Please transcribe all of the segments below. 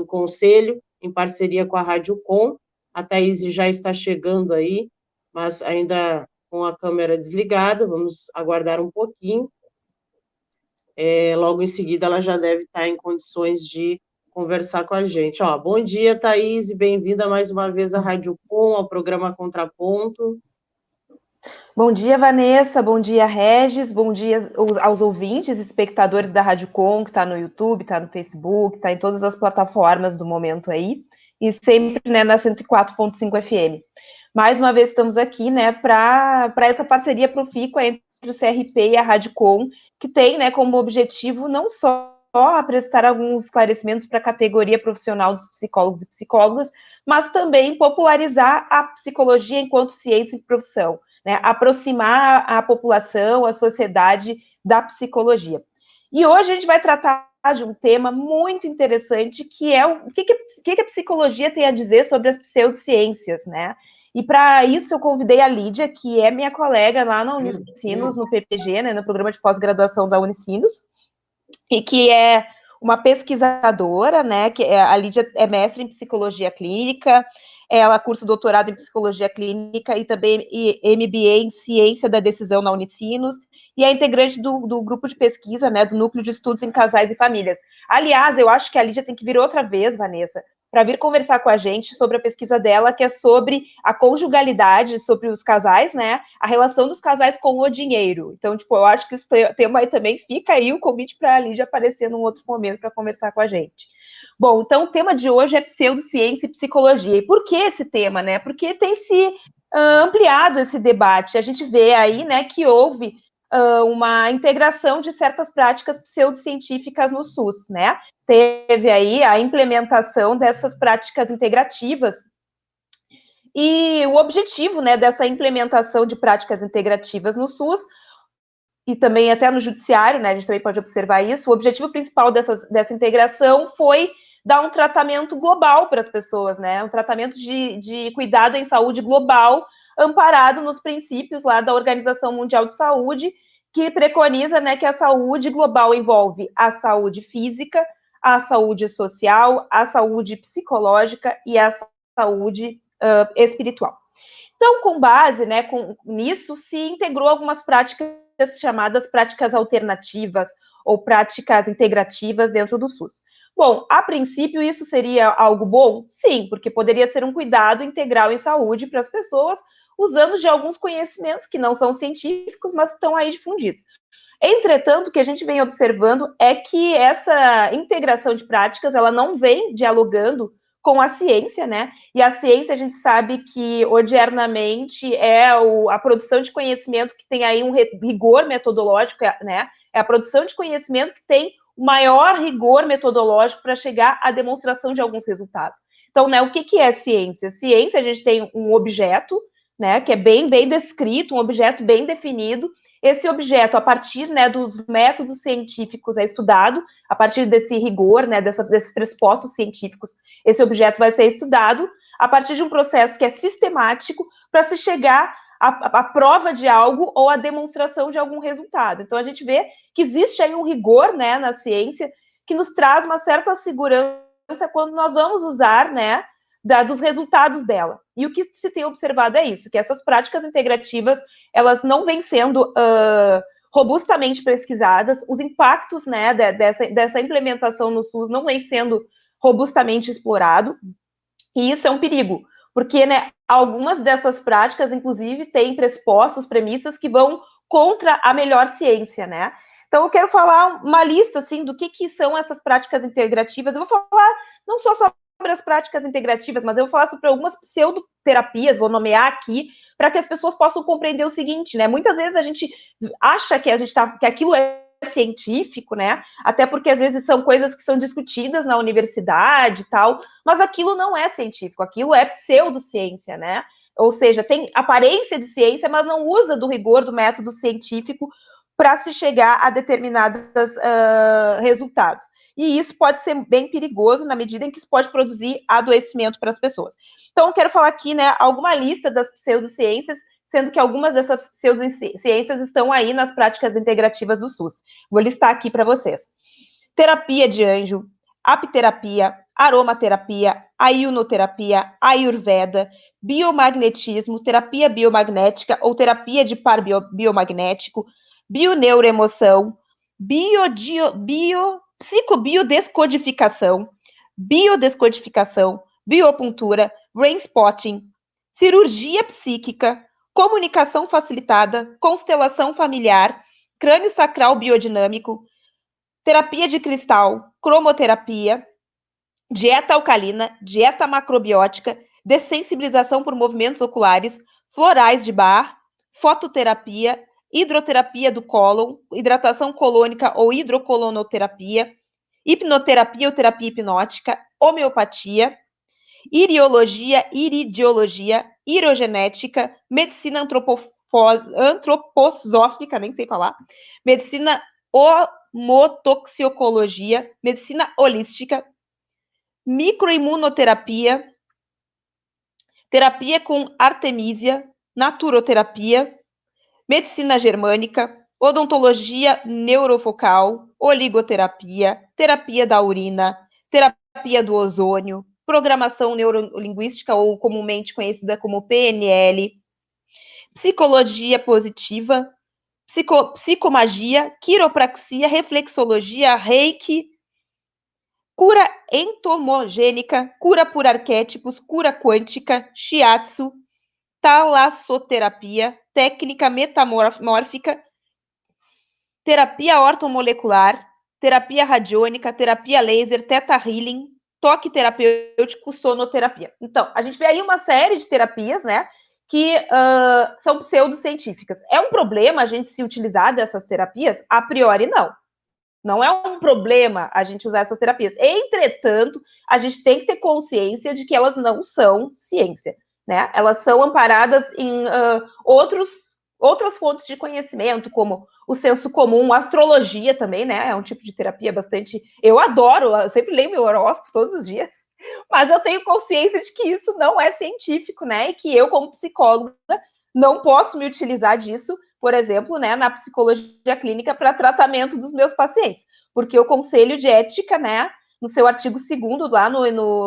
do Conselho, em parceria com a Rádio Com. A Thaís já está chegando aí, mas ainda com a câmera desligada, vamos aguardar um pouquinho. Logo em seguida ela já deve estar em condições de conversar com a gente. Bom dia, Thaís, e bem-vinda mais uma vez à Rádio Com, ao programa Contraponto. Bom dia, Vanessa, bom dia, Regis, bom dia aos ouvintes, espectadores da Rádio Com, que está no YouTube, está no Facebook, está em todas as plataformas do momento aí, e sempre, né, na 104.5 FM. Mais uma vez estamos aqui, né, para essa parceria profícua entre o CRP e a Rádio Com, que tem, né, como objetivo não só prestar alguns esclarecimentos para a categoria profissional dos psicólogos e psicólogas, mas também popularizar a psicologia enquanto ciência e profissão, né, aproximar a população, a sociedade da psicologia. E hoje a gente vai tratar de um tema muito interessante, que é o que a psicologia tem a dizer sobre as pseudociências, né? E para isso eu convidei a Lídia, que é minha colega lá na Unicinos, no PPG, né, no programa de pós-graduação da Unicinos, e que é uma pesquisadora, né, que a Lídia é mestre em psicologia clínica, ela cursa doutorado em psicologia clínica e também MBA em ciência da decisão na Unicinos, e é integrante do grupo de pesquisa, né, do núcleo de estudos em casais e famílias. Aliás, eu acho que a Lídia tem que vir outra vez, Vanessa, para vir conversar com a gente sobre a pesquisa dela, que é sobre a conjugalidade, sobre os casais, né, a relação dos casais com o dinheiro. Então, tipo, eu acho que esse tema aí também fica aí o convite para a Lídia aparecer num outro momento para conversar com a gente. Bom, então o tema de hoje é pseudociência e psicologia. E por que esse tema, né? Porque tem se ampliado esse debate. A gente vê aí, né, que houve uma integração de certas práticas pseudocientíficas no SUS, né? Teve aí a implementação dessas práticas integrativas. E o objetivo, né, dessa implementação de práticas integrativas no SUS e também até no judiciário, né, a gente também pode observar isso, o objetivo principal dessa integração foi dar um tratamento global para as pessoas, né, um tratamento de cuidado em saúde global, amparado nos princípios lá da Organização Mundial de Saúde, que preconiza, né, que a saúde global envolve a saúde física, a saúde social, a saúde psicológica e a saúde espiritual. Então, com base, né, nisso, se integrou algumas práticas chamadas práticas alternativas ou práticas integrativas dentro do SUS. Bom, a princípio, isso seria algo bom? Sim, porque poderia ser um cuidado integral em saúde para as pessoas, usando de alguns conhecimentos que não são científicos, mas que estão aí difundidos. Entretanto, o que a gente vem observando é que essa integração de práticas, ela não vem dialogando com a ciência, né? E a ciência, a gente sabe que, odiernamente, é a produção de conhecimento que tem aí um rigor metodológico, né? É a produção de conhecimento que tem o maior rigor metodológico para chegar à demonstração de alguns resultados. Então, né, o que é ciência? Ciência, a gente tem um objeto, né, que é bem descrito, um objeto bem definido. Esse objeto, a partir, né, dos métodos científicos, é estudado, a partir desse rigor, né, desses pressupostos científicos, esse objeto vai ser estudado a partir de um processo que é sistemático para se chegar à prova de algo ou à demonstração de algum resultado. Então, a gente vê que existe aí um rigor, né, na ciência que nos traz uma certa segurança quando nós vamos usar, né, dos resultados dela. E o que se tem observado é isso, que essas práticas integrativas, elas não vêm sendo robustamente pesquisadas, os impactos, né, dessa implementação no SUS não vêm sendo robustamente explorado, e isso é um perigo, porque, né, algumas dessas práticas, inclusive, têm pressupostos, premissas que vão contra a melhor ciência, né? Então, eu quero falar uma lista, assim, do que são essas práticas integrativas. Eu vou falar não só sobre as práticas integrativas, mas eu vou falar sobre algumas pseudoterapias, vou nomear aqui, para que as pessoas possam compreender o seguinte, né? Muitas vezes a gente acha que que aquilo é científico, né? Até porque às vezes são coisas que são discutidas na universidade e tal, mas aquilo não é científico, aquilo é pseudociência, né? Ou seja, tem aparência de ciência, mas não usa do rigor do método científico para se chegar a determinados resultados. E isso pode ser bem perigoso na medida em que isso pode produzir adoecimento para as pessoas. Então, eu quero falar aqui, né, alguma lista das pseudociências, sendo que algumas dessas pseudociências estão aí nas práticas integrativas do SUS. Vou listar aqui para vocês. Terapia de anjo, apiterapia, aromaterapia, a ionoterapia, ayurveda, biomagnetismo, terapia biomagnética ou terapia de par biomagnético, bioneuroemoção, psicobiodescodificação, biodescodificação, biopuntura, brain spotting, cirurgia psíquica, comunicação facilitada, constelação familiar, crânio sacral biodinâmico, terapia de cristal, cromoterapia, dieta alcalina, dieta macrobiótica, dessensibilização por movimentos oculares, florais de Bach, fototerapia, hidroterapia do cólon, hidratação colônica ou hidrocolonoterapia, hipnoterapia ou terapia hipnótica, homeopatia, iridiologia, irogenética, medicina antroposófica, nem sei falar, medicina homotoxicologia, medicina holística, microimunoterapia, terapia com artemísia, naturoterapia, medicina germânica, odontologia neurofocal, oligoterapia, terapia da urina, terapia do ozônio, programação neurolinguística, ou comumente conhecida como PNL, psicologia positiva, psicomagia, quiropraxia, reflexologia, reiki, cura entomogênica, cura por arquétipos, cura quântica, shiatsu, talassoterapia, técnica metamórfica, terapia ortomolecular, terapia radiônica, terapia laser, teta healing, toque terapêutico, sonoterapia. Então, a gente vê aí uma série de terapias, né, que são pseudocientíficas. É um problema a gente se utilizar dessas terapias? A priori, não. Não é um problema a gente usar essas terapias. Entretanto, a gente tem que ter consciência de que elas não são ciência, né? Elas são amparadas em outras fontes de conhecimento, como o senso comum, a astrologia também, né? É um tipo de terapia bastante... Eu adoro, eu sempre leio meu horóscopo todos os dias, mas eu tenho consciência de que isso não é científico, né? E que eu, como psicóloga, não posso me utilizar disso, por exemplo, né, na psicologia clínica para tratamento dos meus pacientes, porque o Conselho de Ética, né, no seu artigo 2º, lá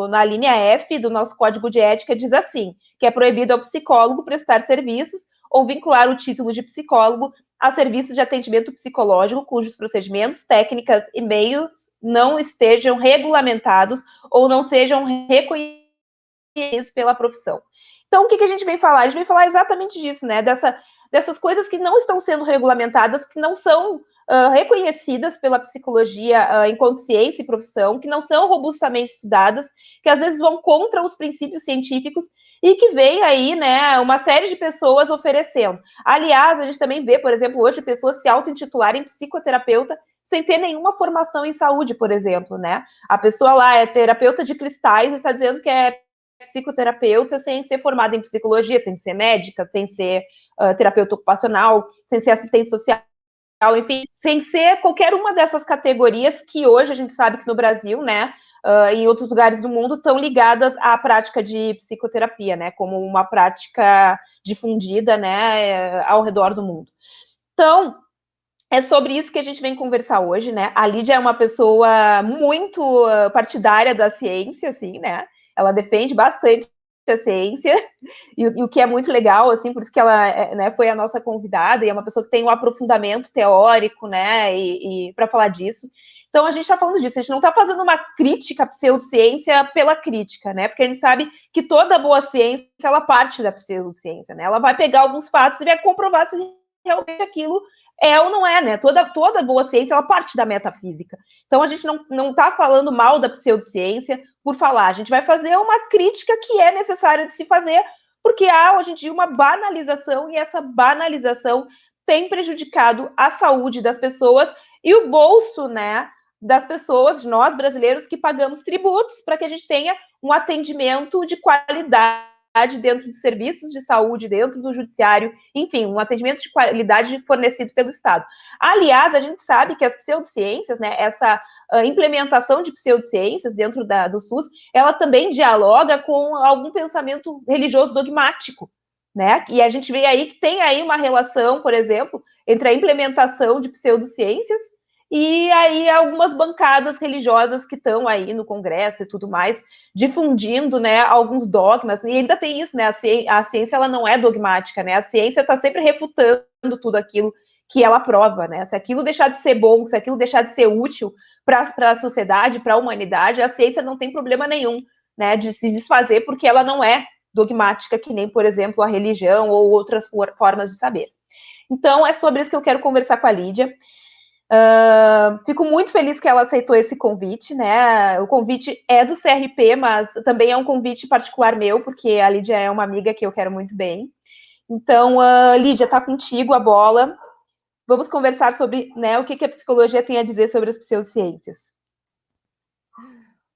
na linha F do nosso Código de Ética, diz assim, que é proibido ao psicólogo prestar serviços ou vincular o título de psicólogo a serviços de atendimento psicológico cujos procedimentos, técnicas e meios não estejam regulamentados ou não sejam reconhecidos pela profissão. Então, o que a gente vem falar? A gente vem falar exatamente disso, né? Dessas coisas que não estão sendo regulamentadas, que não são reconhecidas pela psicologia enquanto ciência e profissão, que não são robustamente estudadas, que às vezes vão contra os princípios científicos e que vem aí, né, uma série de pessoas oferecendo. Aliás, a gente também vê, por exemplo, hoje pessoas se auto-intitularem psicoterapeuta sem ter nenhuma formação em saúde, por exemplo, né? A pessoa lá é terapeuta de cristais e está dizendo que é psicoterapeuta sem ser formada em psicologia, sem ser médica, sem ser terapeuta ocupacional, sem ser assistente social, enfim, sem ser qualquer uma dessas categorias que hoje a gente sabe que no Brasil, né, em outros lugares do mundo, estão ligadas à prática de psicoterapia, né, como uma prática difundida, né, ao redor do mundo. Então, é sobre isso que a gente vem conversar hoje, né? A Lídia é uma pessoa muito partidária da ciência, assim, né? Ela defende bastante a ciência, e o que é muito legal, assim, por isso que ela né, foi a nossa convidada, e é uma pessoa que tem um aprofundamento teórico, né, e para falar disso. Então, a gente está falando disso, a gente não está fazendo uma crítica à pseudociência pela crítica, né, porque a gente sabe que toda boa ciência, ela parte da pseudociência, né, ela vai pegar alguns fatos e vai comprovar se realmente aquilo é ou não é, né? Toda boa ciência, ela parte da metafísica. Então, a gente não está falando mal da pseudociência por falar. A gente vai fazer uma crítica que é necessária de se fazer, porque há, hoje em dia, uma banalização, e essa banalização tem prejudicado a saúde das pessoas e o bolso, né, das pessoas, nós brasileiros, que pagamos tributos para que a gente tenha um atendimento de qualidade dentro de serviços de saúde, dentro do judiciário, enfim, um atendimento de qualidade fornecido pelo Estado. Aliás, a gente sabe que as pseudociências, né, essa implementação de pseudociências dentro do SUS, ela também dialoga com algum pensamento religioso dogmático, né? E a gente vê aí que tem aí uma relação, por exemplo, entre a implementação de pseudociências e aí algumas bancadas religiosas que estão aí no Congresso e tudo mais, difundindo, né, alguns dogmas, e ainda tem isso, né, a ciência ela não é dogmática, né, a ciência está sempre refutando tudo aquilo que ela prova, né, se aquilo deixar de ser bom, se aquilo deixar de ser útil para a sociedade, para a humanidade, a ciência não tem problema nenhum, né, de se desfazer, porque ela não é dogmática, que nem, por exemplo, a religião ou outras formas de saber. Então, é sobre isso que eu quero conversar com a Lídia. Fico muito feliz que ela aceitou esse convite, né? O convite é do CRP, mas também é um convite particular meu, porque a Lídia é uma amiga que eu quero muito bem. Então, Lídia, tá contigo a bola. Vamos conversar sobre, né, o que a psicologia tem a dizer sobre as pseudociências.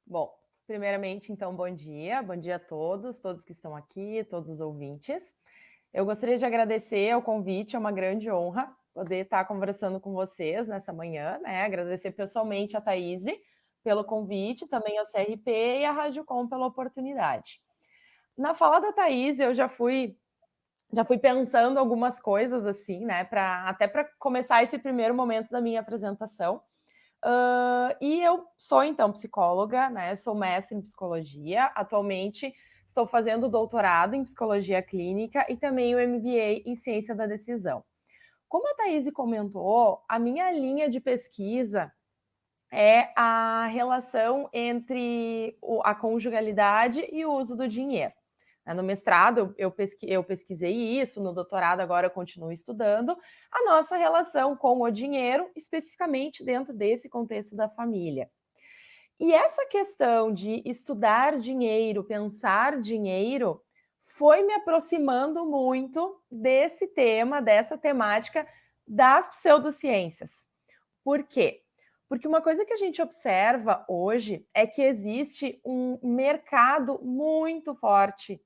Bom, primeiramente, então, bom dia a todos que estão aqui, todos os ouvintes. Eu gostaria de agradecer o convite, é uma grande honra poder estar conversando com vocês nessa manhã, né? Agradecer pessoalmente a Thaís pelo convite, também ao CRP e à Rádio Com pela oportunidade. Na fala da Thaís, eu já fui pensando algumas coisas assim, né? Até para começar esse primeiro momento da minha apresentação. E eu sou, então, psicóloga, né? Sou mestre em psicologia. Atualmente estou fazendo doutorado em psicologia clínica e também o MBA em ciência da decisão. Como a Thaís comentou, a minha linha de pesquisa é a relação entre a conjugalidade e o uso do dinheiro. No mestrado, eu pesquisei isso, no doutorado agora eu continuo estudando a nossa relação com o dinheiro, especificamente dentro desse contexto da família. E essa questão de estudar dinheiro, pensar dinheiro, foi me aproximando muito desse tema, dessa temática das pseudociências. Por quê? Porque uma coisa que a gente observa hoje é que existe um mercado muito forte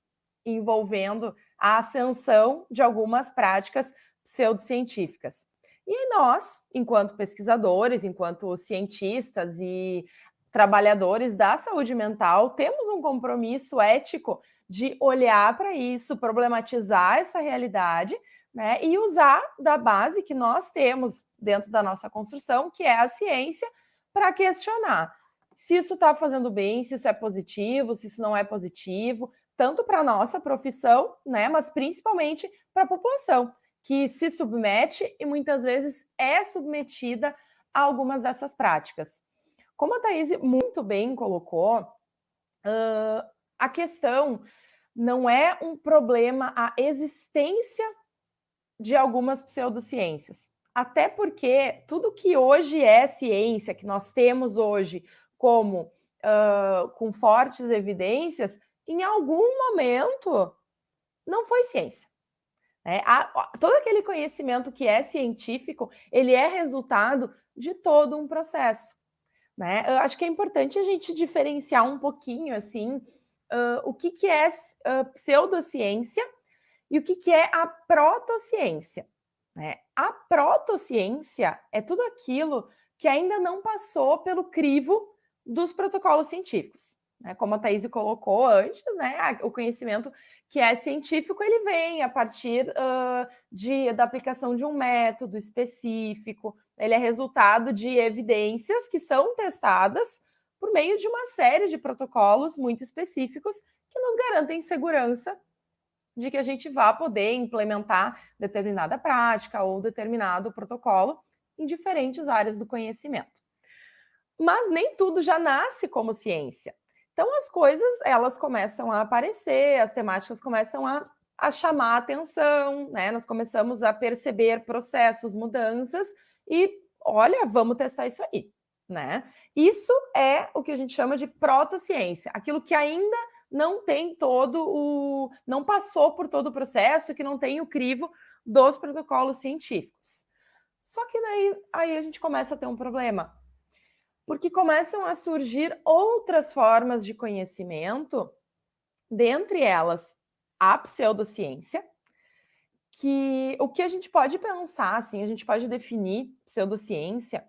envolvendo a ascensão de algumas práticas pseudocientíficas. E nós, enquanto pesquisadores, enquanto cientistas e trabalhadores da saúde mental, temos um compromisso ético de olhar para isso, problematizar essa realidade, né, e usar da base que nós temos dentro da nossa construção, que é a ciência, para questionar se isso está fazendo bem, se isso é positivo, se isso não é positivo, tanto para a nossa profissão, né, mas principalmente para a população, que se submete e muitas vezes é submetida a algumas dessas práticas. Como a Thaís muito bem colocou, a questão não é um problema a existência de algumas pseudociências. Até porque tudo que hoje é ciência, que nós temos hoje como com fortes evidências, em algum momento não foi ciência. Todo aquele conhecimento que é científico, ele é resultado de todo um processo. Né? Eu acho que é importante a gente diferenciar um pouquinho assim o que é pseudociência e o que é a protociência. Né? A protociência é tudo aquilo que ainda não passou pelo crivo dos protocolos científicos. Né? Como a Thaís colocou antes, né? O conhecimento que é científico, ele vem a partir da aplicação de um método específico, ele é resultado de evidências que são testadas por meio de uma série de protocolos muito específicos que nos garantem segurança de que a gente vá poder implementar determinada prática ou determinado protocolo em diferentes áreas do conhecimento. Mas nem tudo já nasce como ciência. Então as coisas, elas começam a aparecer, as temáticas começam a chamar a atenção, né? Nós começamos a perceber processos, mudanças e, olha, vamos testar isso aí, né? Isso é o que a gente chama de protociência, aquilo que ainda não tem não passou por todo o processo, que não tem o crivo dos protocolos científicos. Só que daí aí a gente começa a ter um problema, porque começam a surgir outras formas de conhecimento, dentre elas a pseudociência, que o que a gente pode pensar, assim, a gente pode definir pseudociência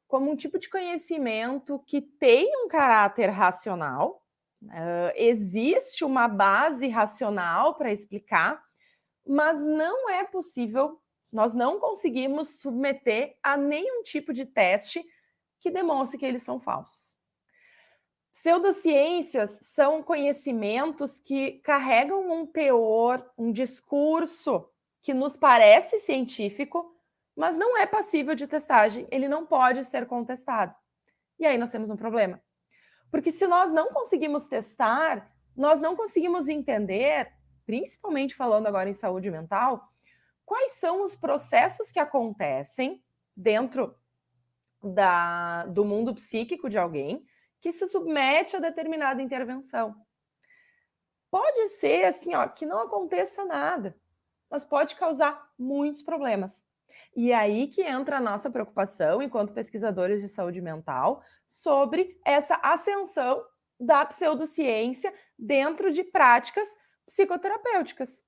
como um tipo de conhecimento que tem um caráter racional, existe uma base racional para explicar, mas não é possível Nós não conseguimos submeter a nenhum tipo de teste que demonstre que eles são falsos. Pseudociências são conhecimentos que carregam um teor, um discurso que nos parece científico, mas não é passível de testagem, ele não pode ser contestado. E aí nós temos um problema. Porque se nós não conseguimos testar, nós não conseguimos entender, principalmente falando agora em saúde mental, quais são os processos que acontecem dentro do mundo psíquico de alguém que se submete a determinada intervenção. Pode ser assim, ó, que não aconteça nada, mas pode causar muitos problemas. E aí que entra a nossa preocupação, enquanto pesquisadores de saúde mental, sobre essa ascensão da pseudociência dentro de práticas psicoterapêuticas.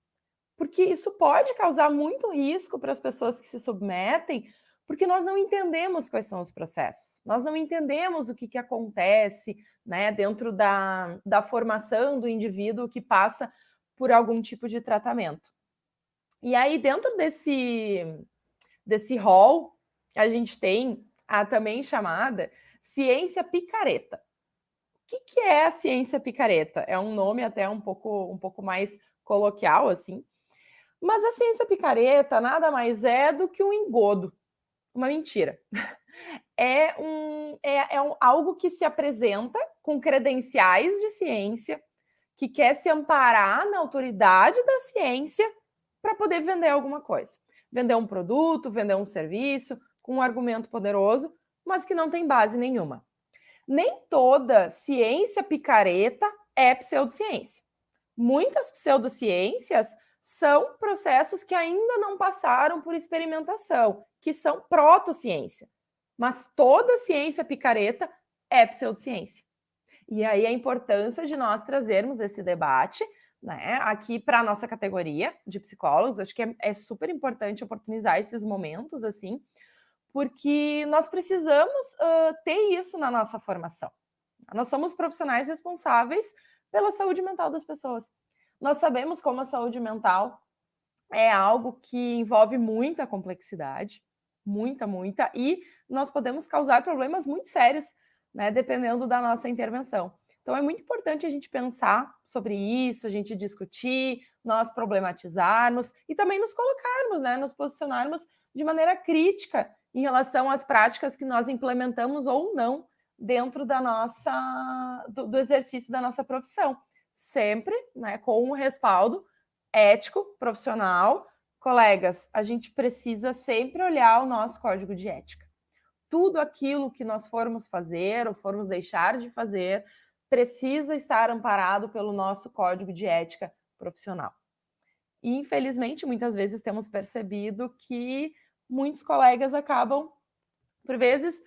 Porque isso pode causar muito risco para as pessoas que se submetem, porque nós não entendemos quais são os processos, nós não entendemos o que acontece, né, dentro da formação do indivíduo que passa por algum tipo de tratamento. E aí, dentro desse rol, a gente tem a também chamada ciência picareta. O que é a ciência picareta? É um nome até um pouco mais coloquial, assim. Mas a ciência picareta nada mais é do que um engodo, uma mentira. É algo que se apresenta com credenciais de ciência, que quer se amparar na autoridade da ciência para poder vender alguma coisa. Vender um produto, vender um serviço, com um argumento poderoso, mas que não tem base nenhuma. Nem toda ciência picareta é pseudociência. Muitas pseudociências são processos que ainda não passaram por experimentação, que são protociência. Mas toda ciência picareta é pseudociência. E aí a importância de nós trazermos esse debate, né, aqui para a nossa categoria de psicólogos. Acho que é super importante oportunizar esses momentos, assim, porque nós precisamos ter isso na nossa formação. Nós somos profissionais responsáveis pela saúde mental das pessoas. Nós sabemos como a saúde mental é algo que envolve muita complexidade, muita, e nós podemos causar problemas muito sérios, né, dependendo da nossa intervenção. Então, é muito importante a gente pensar sobre isso, a gente discutir, nós problematizarmos e também nos colocarmos, né, nos posicionarmos de maneira crítica em relação às práticas que nós implementamos ou não dentro do exercício da nossa profissão. Sempre, né, com um respaldo ético, profissional. Colegas, a gente precisa sempre olhar o nosso código de ética. Tudo aquilo que nós formos fazer ou formos deixar de fazer precisa estar amparado pelo nosso código de ética profissional. E, infelizmente, muitas vezes temos percebido que muitos colegas acabam, por vezes,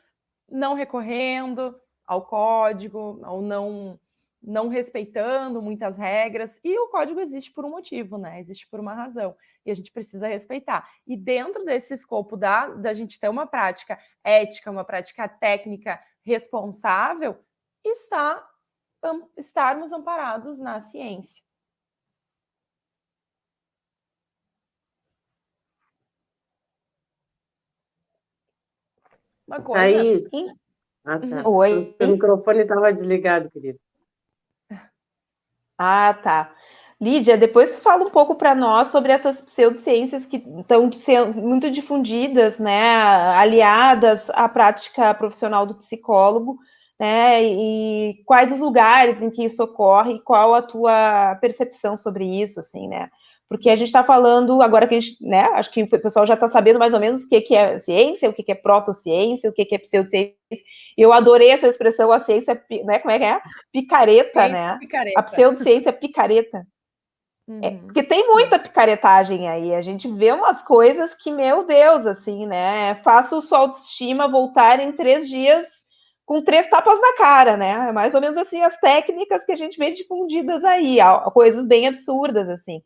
não recorrendo ao código, ou não respeitando muitas regras, e o código existe por um motivo, né? Existe por uma razão, e a gente precisa respeitar. E dentro desse escopo da gente ter uma prática ética, uma prática técnica responsável, estarmos amparados na ciência. Uma coisa... Thaís. Ah, tá. Oi. O seu microfone estava desligado, querido. Ah, tá. Lídia, depois tu fala um pouco para nós sobre essas pseudociências que estão sendo muito difundidas, né, aliadas à prática profissional do psicólogo, né, e quais os lugares em que isso ocorre e qual a tua percepção sobre isso, assim, né? Porque a gente está falando, agora que a gente, né, acho que o pessoal já está sabendo mais ou menos o que é ciência, o que é protociência, o que é pseudociência. Eu adorei essa expressão, a ciência, né, como é que é? Picareta, ciência, né? Picareta. A pseudociência picareta. Porque tem muita picaretagem aí, a gente vê umas coisas que, meu Deus, assim, né? Faço sua autoestima voltar em 3 dias com 3 tapas na cara, né? É mais ou menos assim as técnicas que a gente vê difundidas aí, coisas bem absurdas, assim.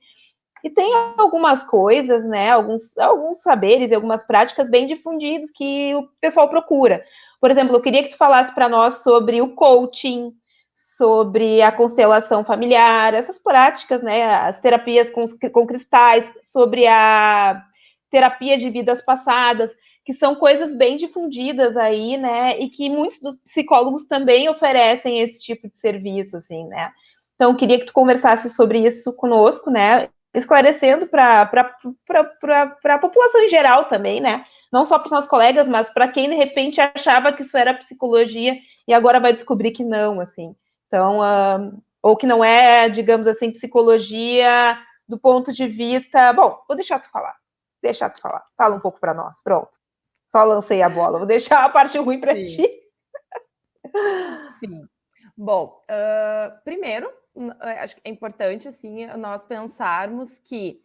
E tem algumas coisas, né, alguns saberes e algumas práticas bem difundidos que o pessoal procura. Por exemplo, eu queria que tu falasse para nós sobre o coaching, sobre a constelação familiar, essas práticas, né, as terapias com cristais, sobre a terapia de vidas passadas, que são coisas bem difundidas aí, né, e que muitos dos psicólogos também oferecem esse tipo de serviço, assim, né. Então, queria que tu conversasse sobre isso conosco, né, esclarecendo para a população em geral também, né, não só para os nossos colegas, mas para quem, de repente, achava que isso era psicologia e agora vai descobrir que não, assim. Então, ou que não é, digamos assim, psicologia do ponto de vista... Bom, vou deixar tu falar. Fala um pouco para nós, pronto. Só lancei a bola, vou deixar a parte ruim para ti. Sim. Bom, primeiro, acho que é importante, assim, nós pensarmos que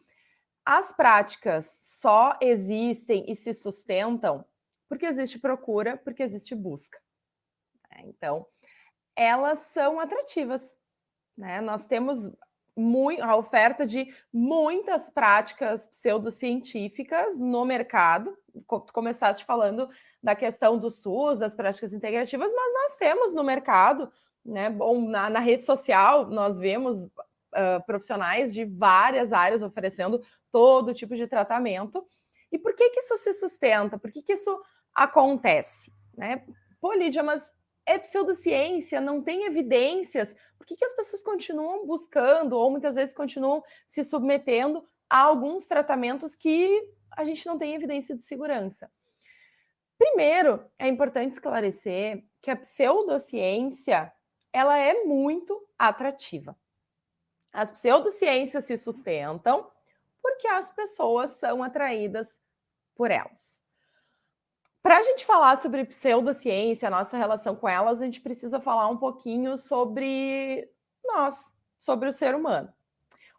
as práticas só existem e se sustentam porque existe procura, porque existe busca. Então, elas são atrativas, né? Nós temos a oferta de muitas práticas pseudocientíficas no mercado. Tu começaste falando da questão do SUS, das práticas integrativas, mas nós temos no mercado, né? Bom, na rede social, nós vemos profissionais de várias áreas oferecendo todo tipo de tratamento. E por que isso se sustenta? Por que isso acontece? Né? Pô, Lídia, mas é pseudociência, não tem evidências. Por que as pessoas continuam buscando ou muitas vezes continuam se submetendo a alguns tratamentos que a gente não tem evidência de segurança? Primeiro, é importante esclarecer que a pseudociência ela é muito atrativa. As pseudociências se sustentam porque as pessoas são atraídas por elas. Para a gente falar sobre pseudociência, a nossa relação com elas, a gente precisa falar um pouquinho sobre nós, sobre o ser humano.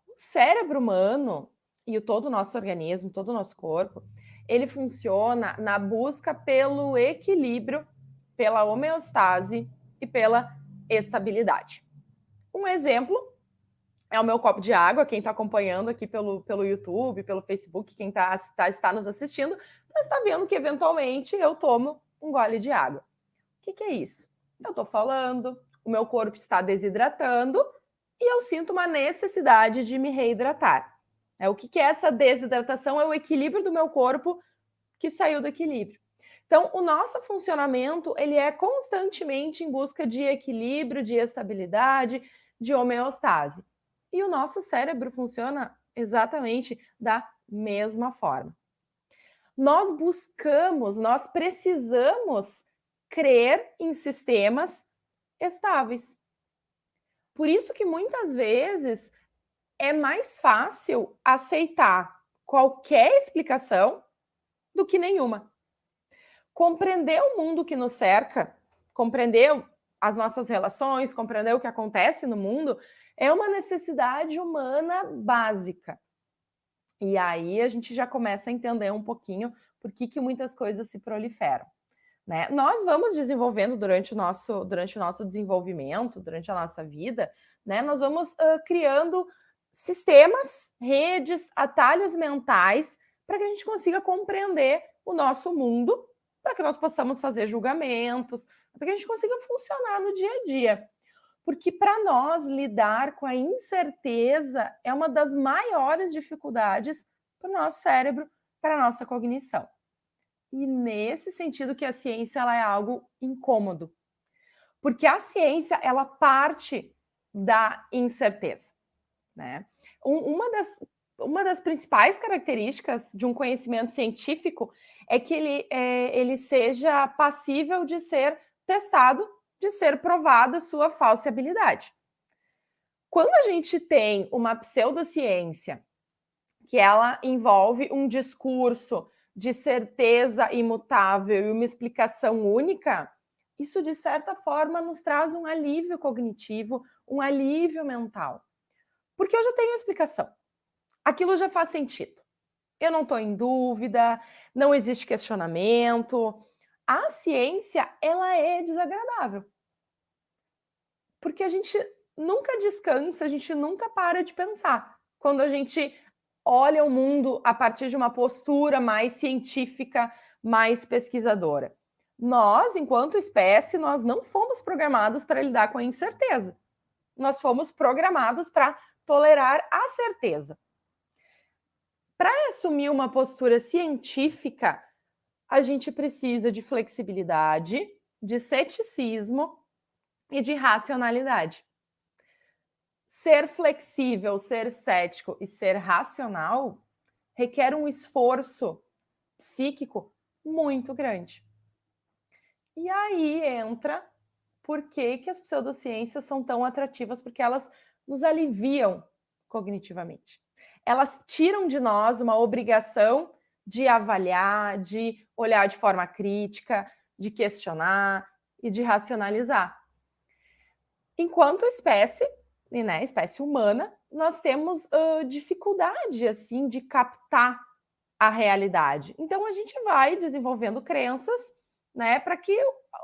O cérebro humano e todo o nosso organismo, todo o nosso corpo, ele funciona na busca pelo equilíbrio, pela homeostase e pela estabilidade. Um exemplo é o meu copo de água. Quem está acompanhando aqui pelo YouTube, pelo Facebook, quem está nos assistindo, está vendo que eventualmente eu tomo um gole de água. O que é isso? Eu estou falando, o meu corpo está desidratando e eu sinto uma necessidade de me reidratar. O que é essa desidratação? É o equilíbrio do meu corpo que saiu do equilíbrio. Então, o nosso funcionamento ele é constantemente em busca de equilíbrio, de estabilidade, de homeostase. E o nosso cérebro funciona exatamente da mesma forma. Nós precisamos crer em sistemas estáveis. Por isso que muitas vezes é mais fácil aceitar qualquer explicação do que nenhuma. Compreender o mundo que nos cerca, compreender as nossas relações, compreender o que acontece no mundo, é uma necessidade humana básica. E aí a gente já começa a entender um pouquinho por que muitas coisas se proliferam. Né? Nós vamos desenvolvendo durante o nosso desenvolvimento, durante a nossa vida, né? Nós vamos criando sistemas, redes, atalhos mentais para que a gente consiga compreender o nosso mundo, para que nós possamos fazer julgamentos, para que a gente consiga funcionar no dia a dia. Porque para nós lidar com a incerteza é uma das maiores dificuldades para o nosso cérebro, para a nossa cognição. E nesse sentido que a ciência ela é algo incômodo. Porque a ciência ela parte da incerteza. Né? Uma das principais características de um conhecimento científico é que ele seja passível de ser testado, de ser provada sua falsibilidade. Quando a gente tem uma pseudociência que ela envolve um discurso de certeza imutável e uma explicação única, isso de certa forma nos traz um alívio cognitivo, um alívio mental. Porque eu já tenho explicação. Aquilo já faz sentido. Eu não estou em dúvida, não existe questionamento. A ciência, ela é desagradável. Porque a gente nunca descansa, a gente nunca para de pensar. Quando a gente olha o mundo a partir de uma postura mais científica, mais pesquisadora. Nós, enquanto espécie, nós não fomos programados para lidar com a incerteza. Nós fomos programados para tolerar a certeza. para assumir uma postura científica, a gente precisa de flexibilidade, de ceticismo e de racionalidade. Ser flexível, ser cético e ser racional requer um esforço psíquico muito grande. E aí entra por que as pseudociências são tão atrativas, porque elas nos aliviam cognitivamente. Elas tiram de nós uma obrigação de avaliar, de olhar de forma crítica, de questionar e de racionalizar. Enquanto espécie, né, espécie humana, nós temos dificuldade assim de captar a realidade. Então a gente vai desenvolvendo crenças, né, para que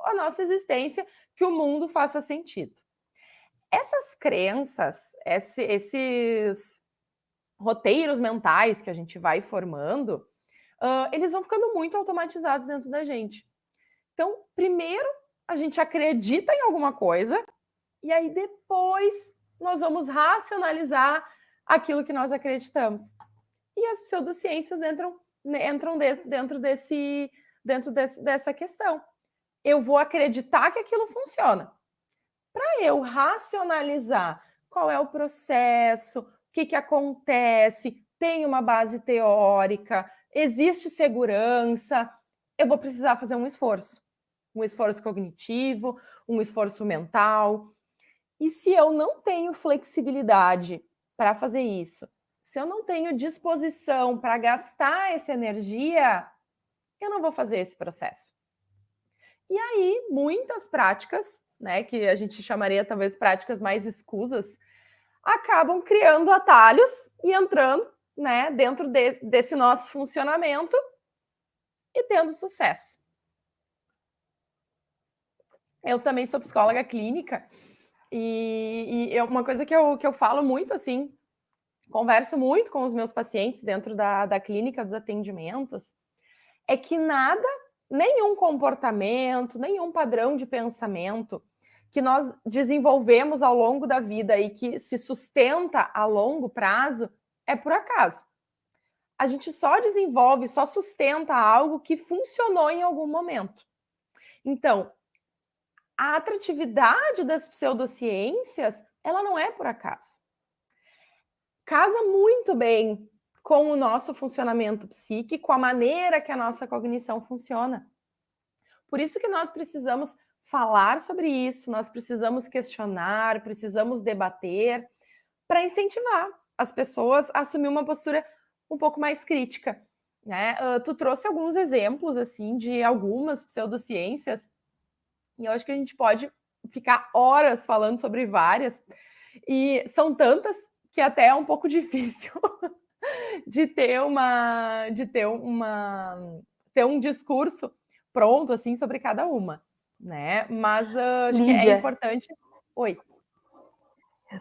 a nossa existência, que o mundo faça sentido. Essas crenças, esses roteiros mentais que a gente vai formando, eles vão ficando muito automatizados dentro da gente. Então, primeiro, a gente acredita em alguma coisa, e aí depois nós vamos racionalizar aquilo que nós acreditamos. E as pseudociências entram dentro dessa questão. Eu vou acreditar que aquilo funciona. Para eu racionalizar qual é o processo, o que acontece, tem uma base teórica, existe segurança, eu vou precisar fazer um esforço cognitivo, um esforço mental. E se eu não tenho flexibilidade para fazer isso, se eu não tenho disposição para gastar essa energia, eu não vou fazer esse processo. E aí, muitas práticas, né, que a gente chamaria talvez práticas mais escusas, acabam criando atalhos e entrando, né, dentro desse nosso funcionamento e tendo sucesso. Eu também sou psicóloga clínica e uma coisa que eu falo muito, assim, converso muito com os meus pacientes dentro da clínica, dos atendimentos, é que nenhum comportamento, nenhum padrão de pensamento que nós desenvolvemos ao longo da vida e que se sustenta a longo prazo é por acaso. A gente só desenvolve, só sustenta algo que funcionou em algum momento. Então, a atratividade das pseudociências, ela não é por acaso. Casa muito bem com o nosso funcionamento psíquico, a maneira que a nossa cognição funciona. Por isso que nós precisamos falar sobre isso, nós precisamos questionar, precisamos debater, para incentivar as pessoas a assumir uma postura um pouco mais crítica, né? Tu trouxe alguns exemplos, assim, de algumas pseudociências, e eu acho que a gente pode ficar horas falando sobre várias, e são tantas que até é um pouco difícil de ter um discurso pronto, assim, sobre cada uma, né? Mas acho Lídia, que é importante... Oi.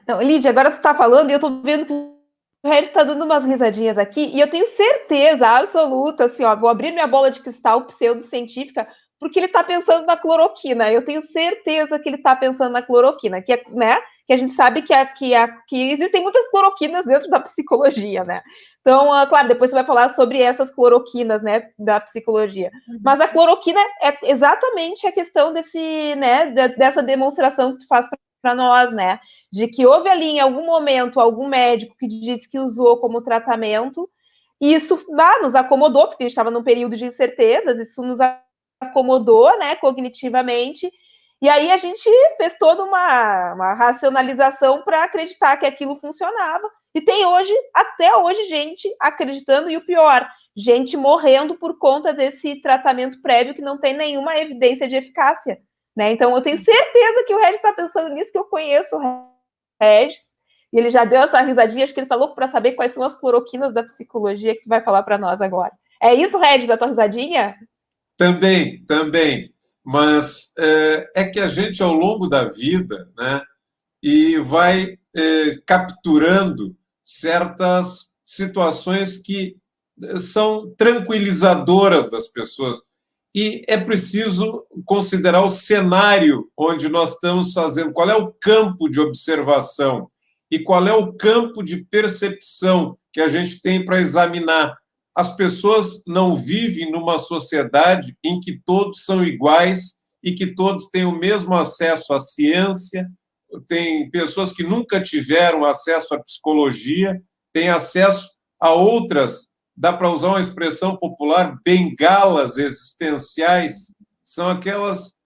Não, Lídia, agora tu tá falando e eu tô vendo que o Regis tá dando umas risadinhas aqui e eu tenho certeza absoluta, assim, ó, vou abrir minha bola de cristal pseudocientífica porque ele tá pensando na cloroquina. Eu tenho certeza que ele tá pensando na cloroquina, que é, né? Que a gente sabe que existem muitas cloroquinas dentro da psicologia, né? Então, claro, depois você vai falar sobre essas cloroquinas, né, da psicologia. Mas a cloroquina é exatamente a questão dessa demonstração que tu faz para nós, né? De que houve ali em algum momento algum médico que disse que usou como tratamento, e isso nos acomodou, porque a gente estava num período de incertezas, isso nos acomodou, né, cognitivamente, e aí a gente fez toda uma racionalização para acreditar que aquilo funcionava, e tem até hoje, gente acreditando, e o pior, gente morrendo por conta desse tratamento prévio que não tem nenhuma evidência de eficácia, né? Então eu tenho certeza que o Regis está pensando nisso, que eu conheço o Regis, e ele já deu essa risadinha, acho que ele está louco para saber quais são as cloroquinas da psicologia que tu vai falar para nós agora. É isso, Regis, a tua risadinha? Também. Mas é que a gente, ao longo da vida, né, e vai capturando certas situações que são tranquilizadoras das pessoas. E é preciso considerar o cenário onde nós estamos fazendo, qual é o campo de observação e qual é o campo de percepção que a gente tem para examinar. As pessoas não vivem numa sociedade em que todos são iguais e que todos têm o mesmo acesso à ciência. Tem pessoas que nunca tiveram acesso à psicologia, têm acesso a outras, dá para usar uma expressão popular, bengalas existenciais, são aquelas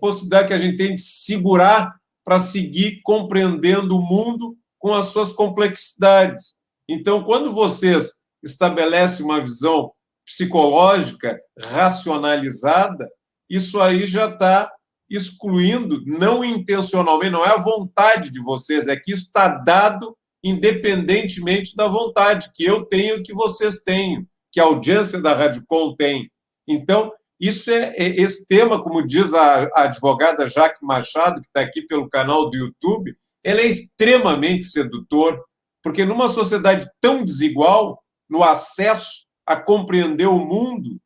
possibilidades que a gente tem de segurar para seguir compreendendo o mundo com as suas complexidades. Então, quando vocês estabelecem uma visão psicológica racionalizada, isso aí já está excluindo, não intencionalmente, não é a vontade de vocês, é que isso está dado independentemente da vontade que eu tenho e que vocês tenham, que a audiência da Rádio Com tem. Então, isso esse tema, como diz a advogada Jaque Machado, que está aqui pelo canal do YouTube, ele é extremamente sedutor, porque numa sociedade tão desigual, no acesso a compreender o mundo,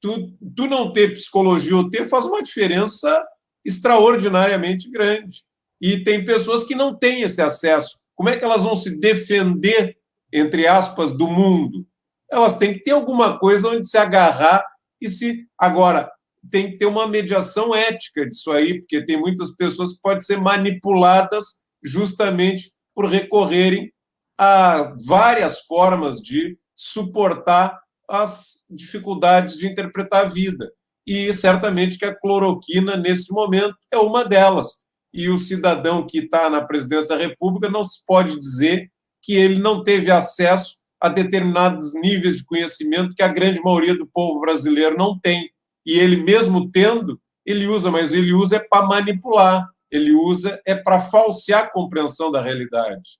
tu não ter psicologia ou ter faz uma diferença extraordinariamente grande. E tem pessoas que não têm esse acesso. Como é que elas vão se defender, entre aspas, do mundo? Elas têm que ter alguma coisa onde se agarrar e se... Agora, tem que ter uma mediação ética disso aí, porque tem muitas pessoas que podem ser manipuladas justamente por recorrerem a várias formas de suportar as dificuldades de interpretar a vida. E certamente que a cloroquina, nesse momento, é uma delas. E o cidadão que está na presidência da República não se pode dizer que ele não teve acesso a determinados níveis de conhecimento que a grande maioria do povo brasileiro não tem. E ele, mesmo tendo, ele usa, mas ele usa para manipular, ele usa para falsear a compreensão da realidade.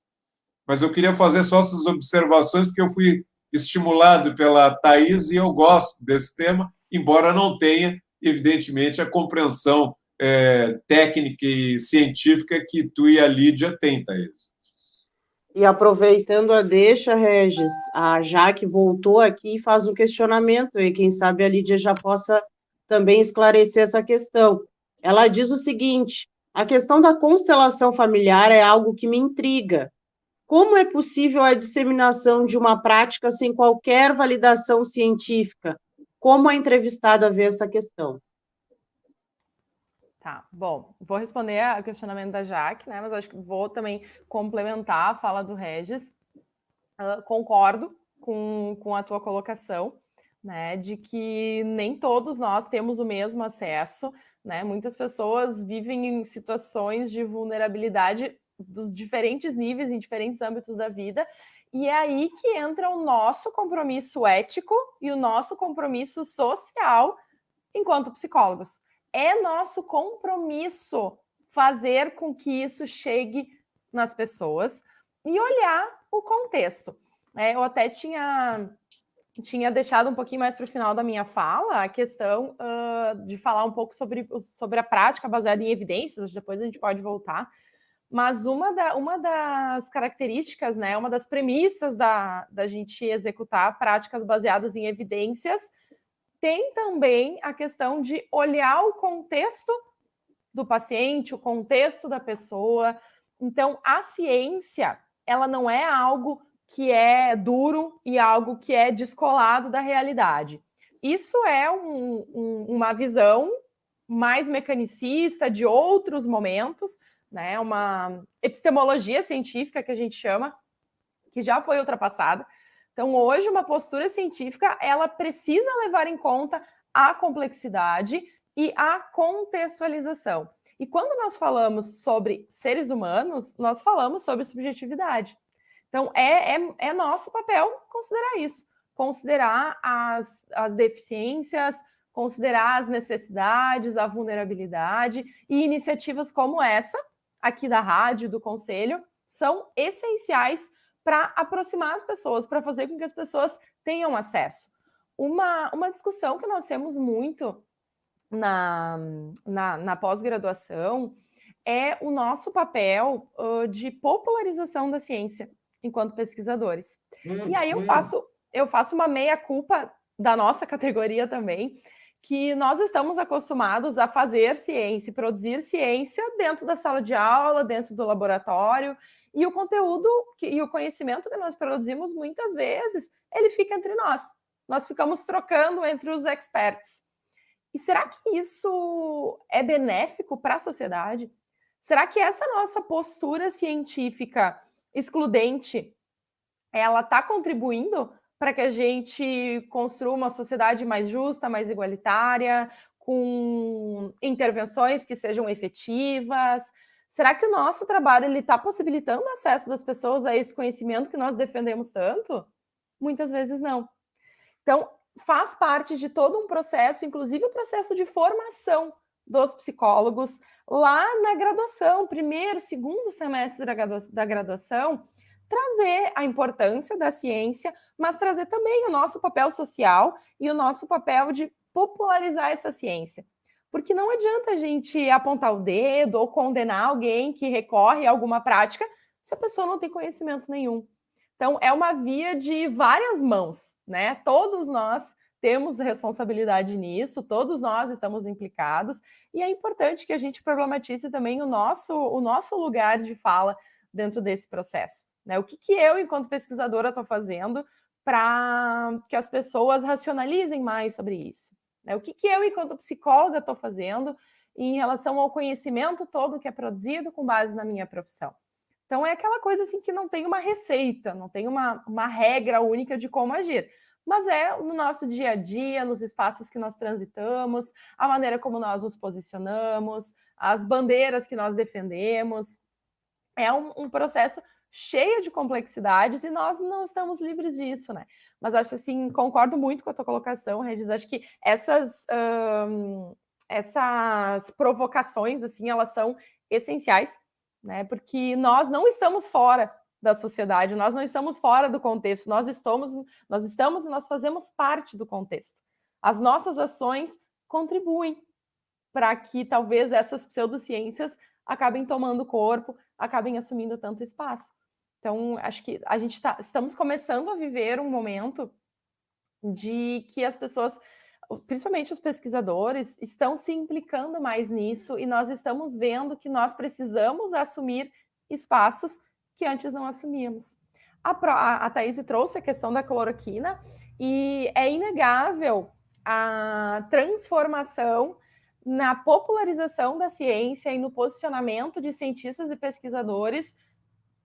Mas eu queria fazer só essas observações, porque eu fui estimulado pela Thaís e eu gosto desse tema, embora não tenha, evidentemente, a compreensão técnica e científica que tu e a Lídia têm, Thaís. E aproveitando a deixa, Regis, a Jaque voltou aqui e faz um questionamento, e quem sabe a Lídia já possa também esclarecer essa questão. Ela diz o seguinte: a questão da constelação familiar é algo que me intriga. Como é possível a disseminação de uma prática sem qualquer validação científica? Como a entrevistada vê essa questão? Tá, bom, vou responder ao questionamento da Jaque, né? Mas acho que vou também complementar a fala do Regis. Concordo com a tua colocação, né? De que nem todos nós temos o mesmo acesso, né? Muitas pessoas vivem em situações de vulnerabilidade dos diferentes níveis, em diferentes âmbitos da vida, e é aí que entra o nosso compromisso ético e o nosso compromisso social enquanto psicólogos. É nosso compromisso fazer com que isso chegue nas pessoas e olhar o contexto. Eu até tinha deixado um pouquinho mais para o final da minha fala a questão de falar um pouco sobre a prática baseada em evidências, depois a gente pode voltar, mas uma das características, né, uma das premissas da gente executar práticas baseadas em evidências tem também a questão de olhar o contexto do paciente, o contexto da pessoa. Então, a ciência, ela não é algo que é duro e algo que é descolado da realidade. Isso é uma visão mais mecanicista de outros momentos, né? Uma epistemologia científica que a gente chama, que já foi ultrapassada. Então, hoje, uma postura científica, ela precisa levar em conta a complexidade e a contextualização. E quando nós falamos sobre seres humanos, nós falamos sobre subjetividade. Então, é nosso papel considerar isso, considerar as deficiências, considerar as necessidades, a vulnerabilidade, e iniciativas como essa, aqui da rádio, do Conselho, são essenciais para aproximar as pessoas, para fazer com que as pessoas tenham acesso. Uma discussão que nós temos muito na pós-graduação é o nosso papel de popularização da ciência enquanto pesquisadores. E aí eu faço uma meia-culpa da nossa categoria também, que nós estamos acostumados a fazer ciência, produzir ciência dentro da sala de aula, dentro do laboratório, E o conteúdo e o conhecimento que nós produzimos, muitas vezes, ele fica entre nós. Nós ficamos trocando entre os experts. E será que isso é benéfico para a sociedade? Será que essa nossa postura científica excludente, ela está contribuindo para que a gente construa uma sociedade mais justa, mais igualitária, com intervenções que sejam efetivas? Será que o nosso trabalho está possibilitando o acesso das pessoas a esse conhecimento que nós defendemos tanto? Muitas vezes não. Então, faz parte de todo um processo, inclusive o processo de formação dos psicólogos lá na graduação, primeiro, segundo semestre da graduação, trazer a importância da ciência, mas trazer também o nosso papel social e o nosso papel de popularizar essa ciência. Porque não adianta a gente apontar o dedo ou condenar alguém que recorre a alguma prática se a pessoa não tem conhecimento nenhum. Então, é uma via de várias mãos, né? Todos nós temos responsabilidade nisso, todos nós estamos implicados, e é importante que a gente problematize também o nosso lugar de fala dentro desse processo, né? O que eu, enquanto pesquisadora, estou fazendo para que as pessoas racionalizem mais sobre isso? Né? O que eu, enquanto psicóloga, estou fazendo em relação ao conhecimento todo que é produzido com base na minha profissão? Então, é aquela coisa assim que não tem uma receita, não tem uma regra única de como agir, mas é no nosso dia a dia, nos espaços que nós transitamos, a maneira como nós nos posicionamos, as bandeiras que nós defendemos. É um processo cheio de complexidades e nós não estamos livres disso, né? Mas acho assim, concordo muito com a tua colocação, Regis. Acho que essas provocações, assim, elas são essenciais, né? Porque nós não estamos fora da sociedade, nós não estamos fora do contexto, nós estamos e nós fazemos parte do contexto. As nossas ações contribuem para que talvez essas pseudociências acabem tomando corpo, acabem assumindo tanto espaço. Então, acho que estamos começando a viver um momento de que as pessoas, principalmente os pesquisadores, estão se implicando mais nisso e nós estamos vendo que nós precisamos assumir espaços que antes não assumíamos. A Thaís trouxe a questão da cloroquina e é inegável a transformação na popularização da ciência e no posicionamento de cientistas e pesquisadores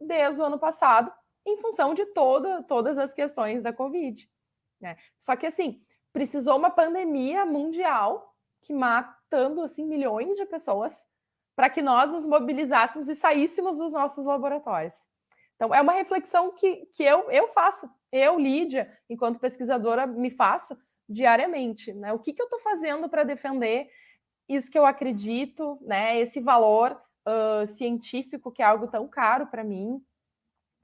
desde o ano passado, em função de todas as questões da Covid. Né? Só que, assim, precisou uma pandemia mundial que matando assim, milhões de pessoas para que nós nos mobilizássemos e saíssemos dos nossos laboratórios. Então, é uma reflexão que eu faço, eu, Lídia, enquanto pesquisadora, me faço diariamente. Né? O que eu estou fazendo para defender isso que eu acredito, né? Esse valor científico que é algo tão caro para mim.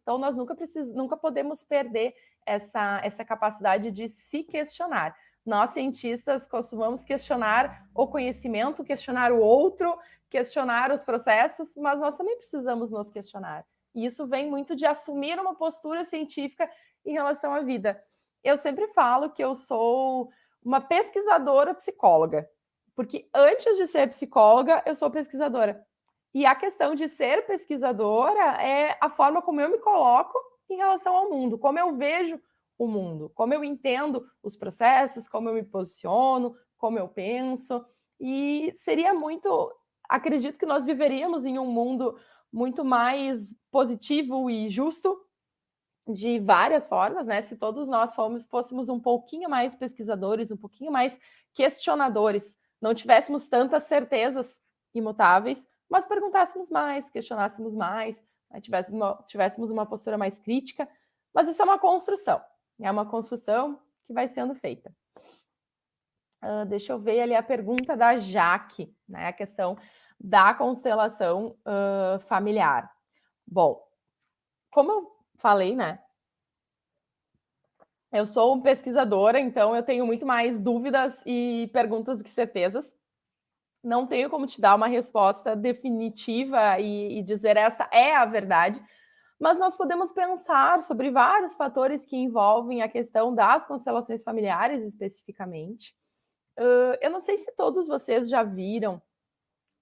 Então, nós nunca podemos perder essa capacidade de se questionar. Nós, cientistas, costumamos questionar o conhecimento, questionar o outro, questionar os processos, mas nós também precisamos nos questionar. E isso vem muito de assumir uma postura científica em relação à vida. Eu sempre falo que eu sou uma pesquisadora psicóloga, porque antes de ser psicóloga, eu sou pesquisadora. E a questão de ser pesquisadora é a forma como eu me coloco em relação ao mundo, como eu vejo o mundo, como eu entendo os processos, como eu me posiciono, como eu penso. E seria acredito que nós viveríamos em um mundo muito mais positivo e justo, de várias formas, né? Se todos nós fôssemos um pouquinho mais pesquisadores, um pouquinho mais questionadores, não tivéssemos tantas certezas imutáveis, mas perguntássemos mais, questionássemos mais, né? tivéssemos uma postura mais crítica, mas isso é uma construção que vai sendo feita. Deixa eu ver ali a pergunta da Jaque, né? A questão da constelação familiar. Bom, como eu falei, né? Eu sou pesquisadora, então eu tenho muito mais dúvidas e perguntas do que certezas. Não tenho como te dar uma resposta definitiva e dizer esta é a verdade, mas nós podemos pensar sobre vários fatores que envolvem a questão das constelações familiares especificamente. Eu não sei se todos vocês já viram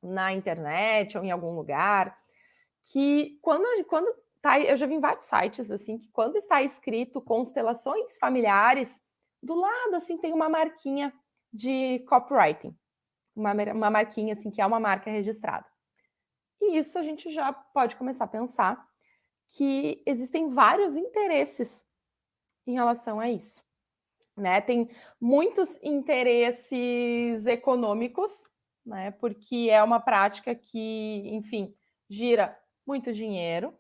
na internet ou em algum lugar que quando eu já vi em vários sites, assim, que quando está escrito constelações familiares, do lado, assim, tem uma marquinha de copywriting, uma marquinha, assim, que é uma marca registrada. E isso a gente já pode começar a pensar que existem vários interesses em relação a isso, né? Tem muitos interesses econômicos, né? Porque é uma prática que, enfim, gira muito dinheiro.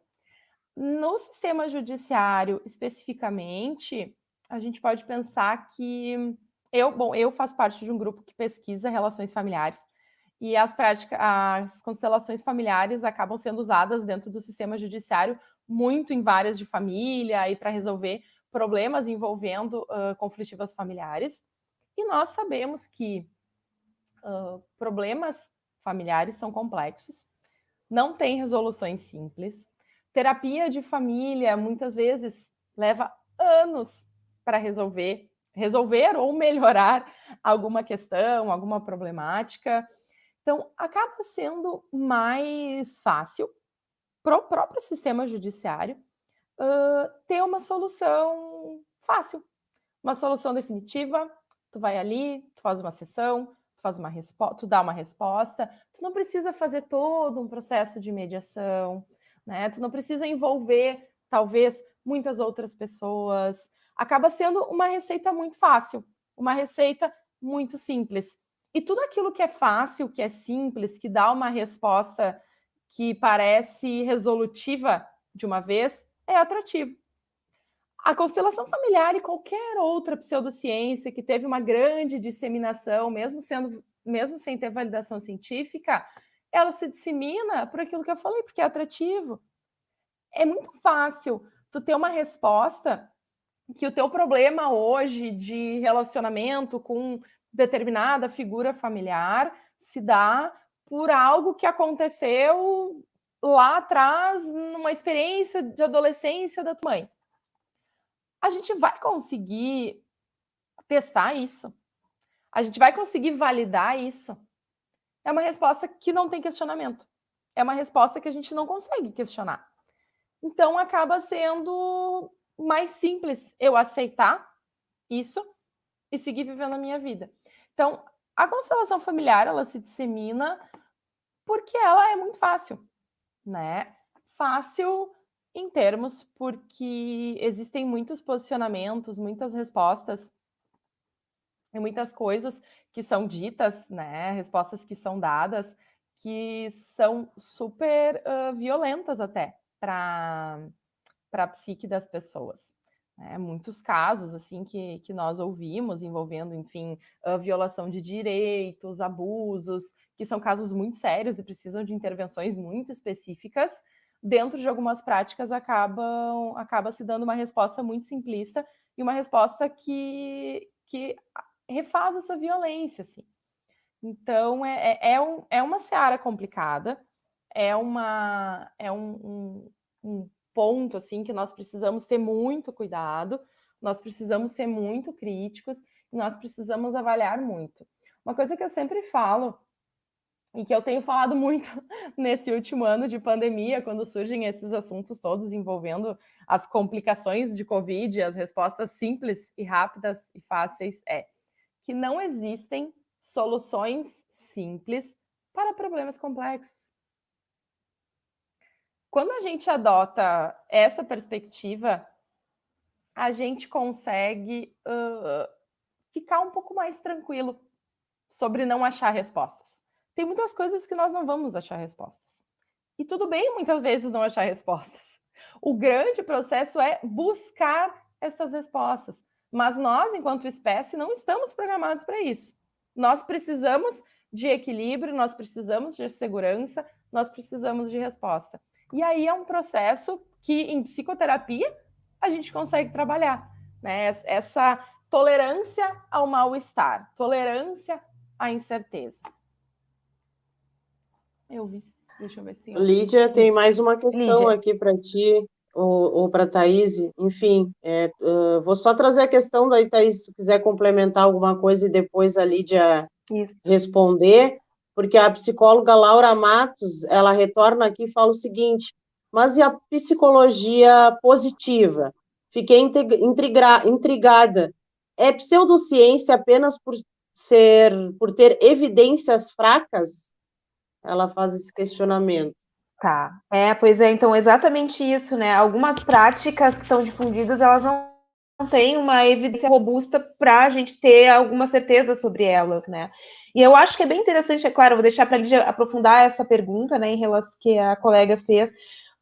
No sistema judiciário, especificamente, a gente pode pensar que eu faço parte de um grupo que pesquisa relações familiares e as constelações familiares acabam sendo usadas dentro do sistema judiciário muito em várias de família e para resolver problemas envolvendo conflitivas familiares. E nós sabemos que problemas familiares são complexos, não tem resoluções simples. Terapia de família, muitas vezes, leva anos para resolver ou melhorar alguma questão, alguma problemática. Então, acaba sendo mais fácil para o próprio sistema judiciário ter uma solução fácil, uma solução definitiva. Tu vai ali, tu faz uma sessão, tu dá uma resposta, tu não precisa fazer todo um processo de mediação, né? Tu não precisa envolver, talvez, muitas outras pessoas. Acaba sendo uma receita muito fácil, uma receita muito simples. E tudo aquilo que é fácil, que é simples, que dá uma resposta que parece resolutiva de uma vez, é atrativo. A constelação familiar e qualquer outra pseudociência que teve uma grande disseminação, mesmo sem ter validação científica, ela se dissemina por aquilo que eu falei, porque é atrativo. É muito fácil tu ter uma resposta que o teu problema hoje de relacionamento com determinada figura familiar se dá por algo que aconteceu lá atrás, numa experiência de adolescência da tua mãe. A gente vai conseguir testar isso? A gente vai conseguir validar isso? É uma resposta que não tem questionamento. É uma resposta que a gente não consegue questionar. Então, acaba sendo mais simples eu aceitar isso e seguir vivendo a minha vida. Então, a constelação familiar, ela se dissemina porque ela é muito fácil, né? Fácil em termos porque existem muitos posicionamentos, muitas respostas e muitas coisas que são ditas, né? Respostas que são dadas que são super violentas até para a psique das pessoas. Muitos casos assim que nós ouvimos envolvendo, enfim, violação de direitos, abusos, que são casos muito sérios e precisam de intervenções muito específicas. Dentro de algumas práticas acaba se dando uma resposta muito simplista e uma resposta que refaz essa violência, assim. Então, é uma seara complicada, é um ponto, assim, que nós precisamos ter muito cuidado, nós precisamos ser muito críticos e nós precisamos avaliar muito. Uma coisa que eu sempre falo, e que eu tenho falado muito nesse último ano de pandemia, quando surgem esses assuntos todos envolvendo as complicações de Covid, as respostas simples e rápidas e fáceis, é que não existem soluções simples para problemas complexos. Quando a gente adota essa perspectiva, a gente consegue ficar um pouco mais tranquilo sobre não achar respostas. Tem muitas coisas que nós não vamos achar respostas. E tudo bem muitas vezes não achar respostas. O grande processo é buscar essas respostas. Mas nós, enquanto espécie, não estamos programados para isso. Nós precisamos de equilíbrio, nós precisamos de segurança, nós precisamos de resposta. E aí é um processo que, em psicoterapia, a gente consegue trabalhar, né? Essa tolerância ao mal-estar, tolerância à incerteza. Deixa eu ver se tem... Lídia, tem mais uma questão aqui para ti, ou para a Thaís, enfim, vou só trazer a questão daí, Thaís, se tu quiser complementar alguma coisa e depois a Lídia responder, porque a psicóloga Laura Matos, ela retorna aqui e fala o seguinte: mas e a psicologia positiva? Fiquei intrigada. É pseudociência apenas por ter evidências fracas? Ela faz esse questionamento. Tá. Pois é, então, exatamente isso, né? Algumas práticas que são difundidas, elas não têm uma evidência robusta para a gente ter alguma certeza sobre elas, né? E eu acho que é bem interessante, é claro, eu vou deixar para a Lídia aprofundar essa pergunta, né, em relação que a colega fez,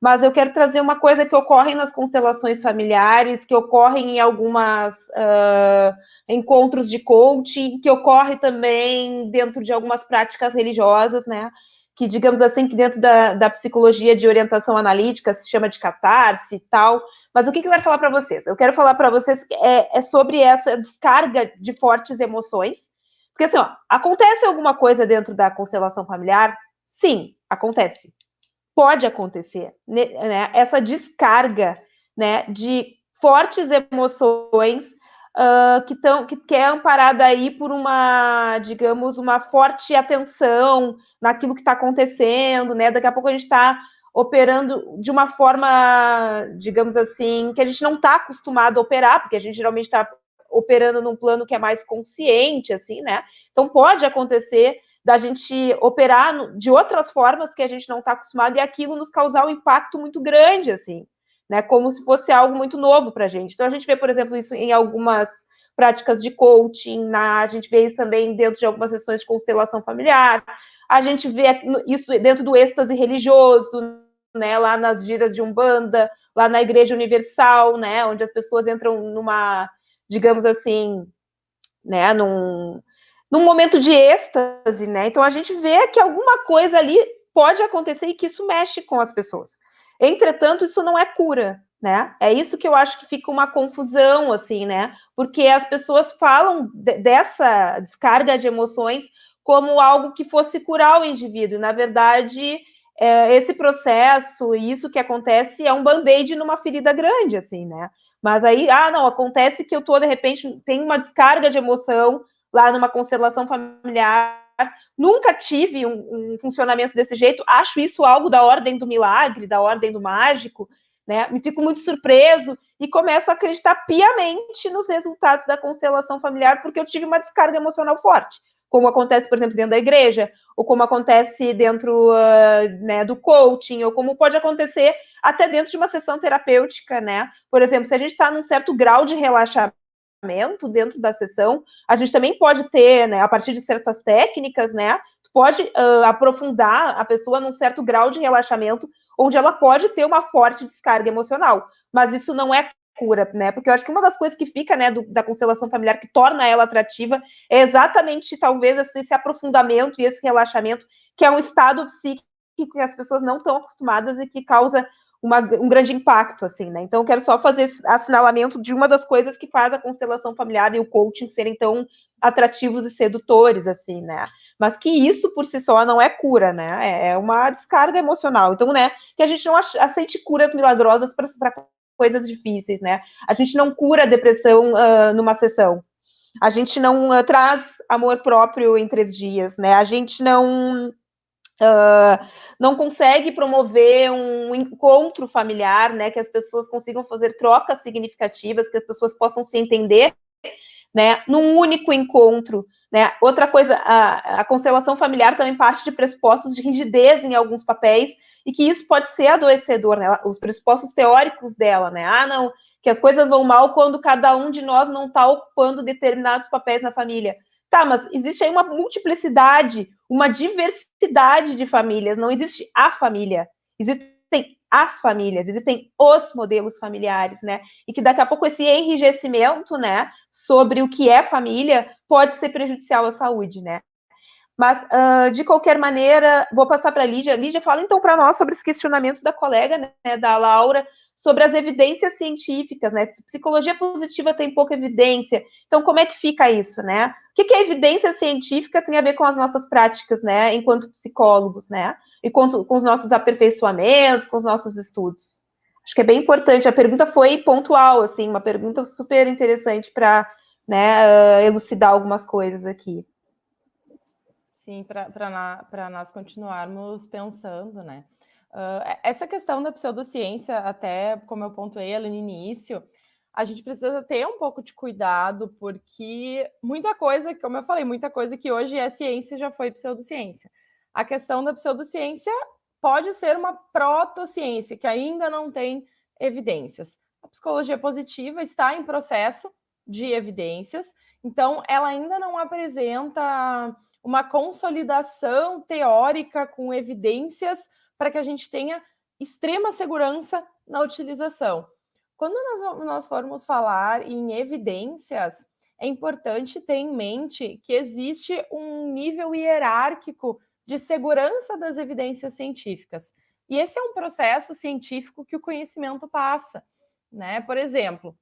mas eu quero trazer uma coisa que ocorre nas constelações familiares, que ocorrem em algumas encontros de coaching, que ocorre também dentro de algumas práticas religiosas, né? Que, digamos assim, que dentro da psicologia de orientação analítica se chama de catarse e tal. Mas o que eu quero falar para vocês? Eu quero falar para vocês sobre essa descarga de fortes emoções. Porque, assim, ó, acontece alguma coisa dentro da constelação familiar? Sim, acontece. Pode acontecer, né? Essa descarga, né, de fortes emoções que é amparada aí por uma, digamos, uma forte atenção naquilo que está acontecendo, né? Daqui a pouco a gente está operando de uma forma, digamos assim, que a gente não está acostumado a operar, porque a gente geralmente está operando num plano que é mais consciente, assim, né? Então pode acontecer da gente operar de outras formas que a gente não está acostumado e aquilo nos causar um impacto muito grande, assim, né? Como se fosse algo muito novo para a gente. Então, a gente vê, por exemplo, isso em algumas práticas de coaching, a gente vê isso também dentro de algumas sessões de constelação familiar, a gente vê isso dentro do êxtase religioso, né? Lá nas giras de Umbanda, lá na Igreja Universal, né? Onde as pessoas entram numa, digamos assim, né? Num momento de êxtase, né? Então a gente vê que alguma coisa ali pode acontecer e que isso mexe com as pessoas. Entretanto, isso não é cura, né? É isso que eu acho que fica uma confusão, assim, né? Porque as pessoas falam dessa descarga de emoções como algo que fosse curar o indivíduo. Na verdade, esse processo, isso que acontece é um band-aid numa ferida grande, assim, né? Mas aí, não, acontece que eu tô, de repente, tem uma descarga de emoção lá numa constelação familiar, nunca tive um funcionamento desse jeito, acho isso algo da ordem do milagre, da ordem do mágico, né? Me fico muito surpreso e começo a acreditar piamente nos resultados da constelação familiar, porque eu tive uma descarga emocional forte, como acontece, por exemplo, dentro da igreja, ou como acontece dentro né, do coaching, ou como pode acontecer até dentro de uma sessão terapêutica, né? Por exemplo, se a gente está num certo grau de relaxamento dentro da sessão, a gente também pode ter, né, a partir de certas técnicas, né, pode aprofundar a pessoa num certo grau de relaxamento, onde ela pode ter uma forte descarga emocional, mas isso não é cura, né, porque eu acho que uma das coisas que fica, né, da constelação familiar que torna ela atrativa é exatamente, talvez, esse aprofundamento e esse relaxamento, que é um estado psíquico que as pessoas não estão acostumadas e que causa um grande impacto, assim, né? Então, eu quero só fazer esse assinalamento de uma das coisas que faz a constelação familiar e o coaching serem tão atrativos e sedutores, assim, né? Mas que isso, por si só, não é cura, né? É uma descarga emocional. Então, né, que a gente não aceite curas milagrosas para coisas difíceis, né? A gente não cura a depressão numa sessão. A gente não traz amor próprio em 3 dias, né? A gente não consegue promover um encontro familiar, né, que as pessoas consigam fazer trocas significativas, que as pessoas possam se entender, né, num único encontro, né. Outra coisa, a constelação familiar também parte de pressupostos de rigidez em alguns papéis, e que isso pode ser adoecedor, né, os pressupostos teóricos dela, né, não, que as coisas vão mal quando cada um de nós não está ocupando determinados papéis na família. Tá, mas existe aí uma multiplicidade, uma diversidade de famílias, não existe a família, existem as famílias, existem os modelos familiares, né? E que daqui a pouco esse enrijecimento, né, sobre o que é família pode ser prejudicial à saúde, né? Mas, de qualquer maneira, vou passar para a Lídia. Lídia, fala então para nós sobre esse questionamento da colega, né, da Laura, sobre as evidências científicas, né? Psicologia positiva tem pouca evidência. Então, como é que fica isso, né? O que a evidência científica tem a ver com as nossas práticas, né, enquanto psicólogos, né? E com os nossos aperfeiçoamentos, com os nossos estudos. Acho que é bem importante. A pergunta foi pontual, assim, uma pergunta super interessante para, né, elucidar algumas coisas aqui. Sim, para nós continuarmos pensando, né? Essa questão da pseudociência, até como eu pontuei ali no início, a gente precisa ter um pouco de cuidado, porque muita coisa, como eu falei, muita coisa que hoje é ciência já foi pseudociência. A questão da pseudociência pode ser uma protociência, que ainda não tem evidências. A psicologia positiva está em processo de evidências, então ela ainda não apresenta uma consolidação teórica com evidências para que a gente tenha extrema segurança na utilização. Quando nós formos falar em evidências, é importante ter em mente que existe um nível hierárquico de segurança das evidências científicas. E esse é um processo científico que o conhecimento passa, né? Por exemplo,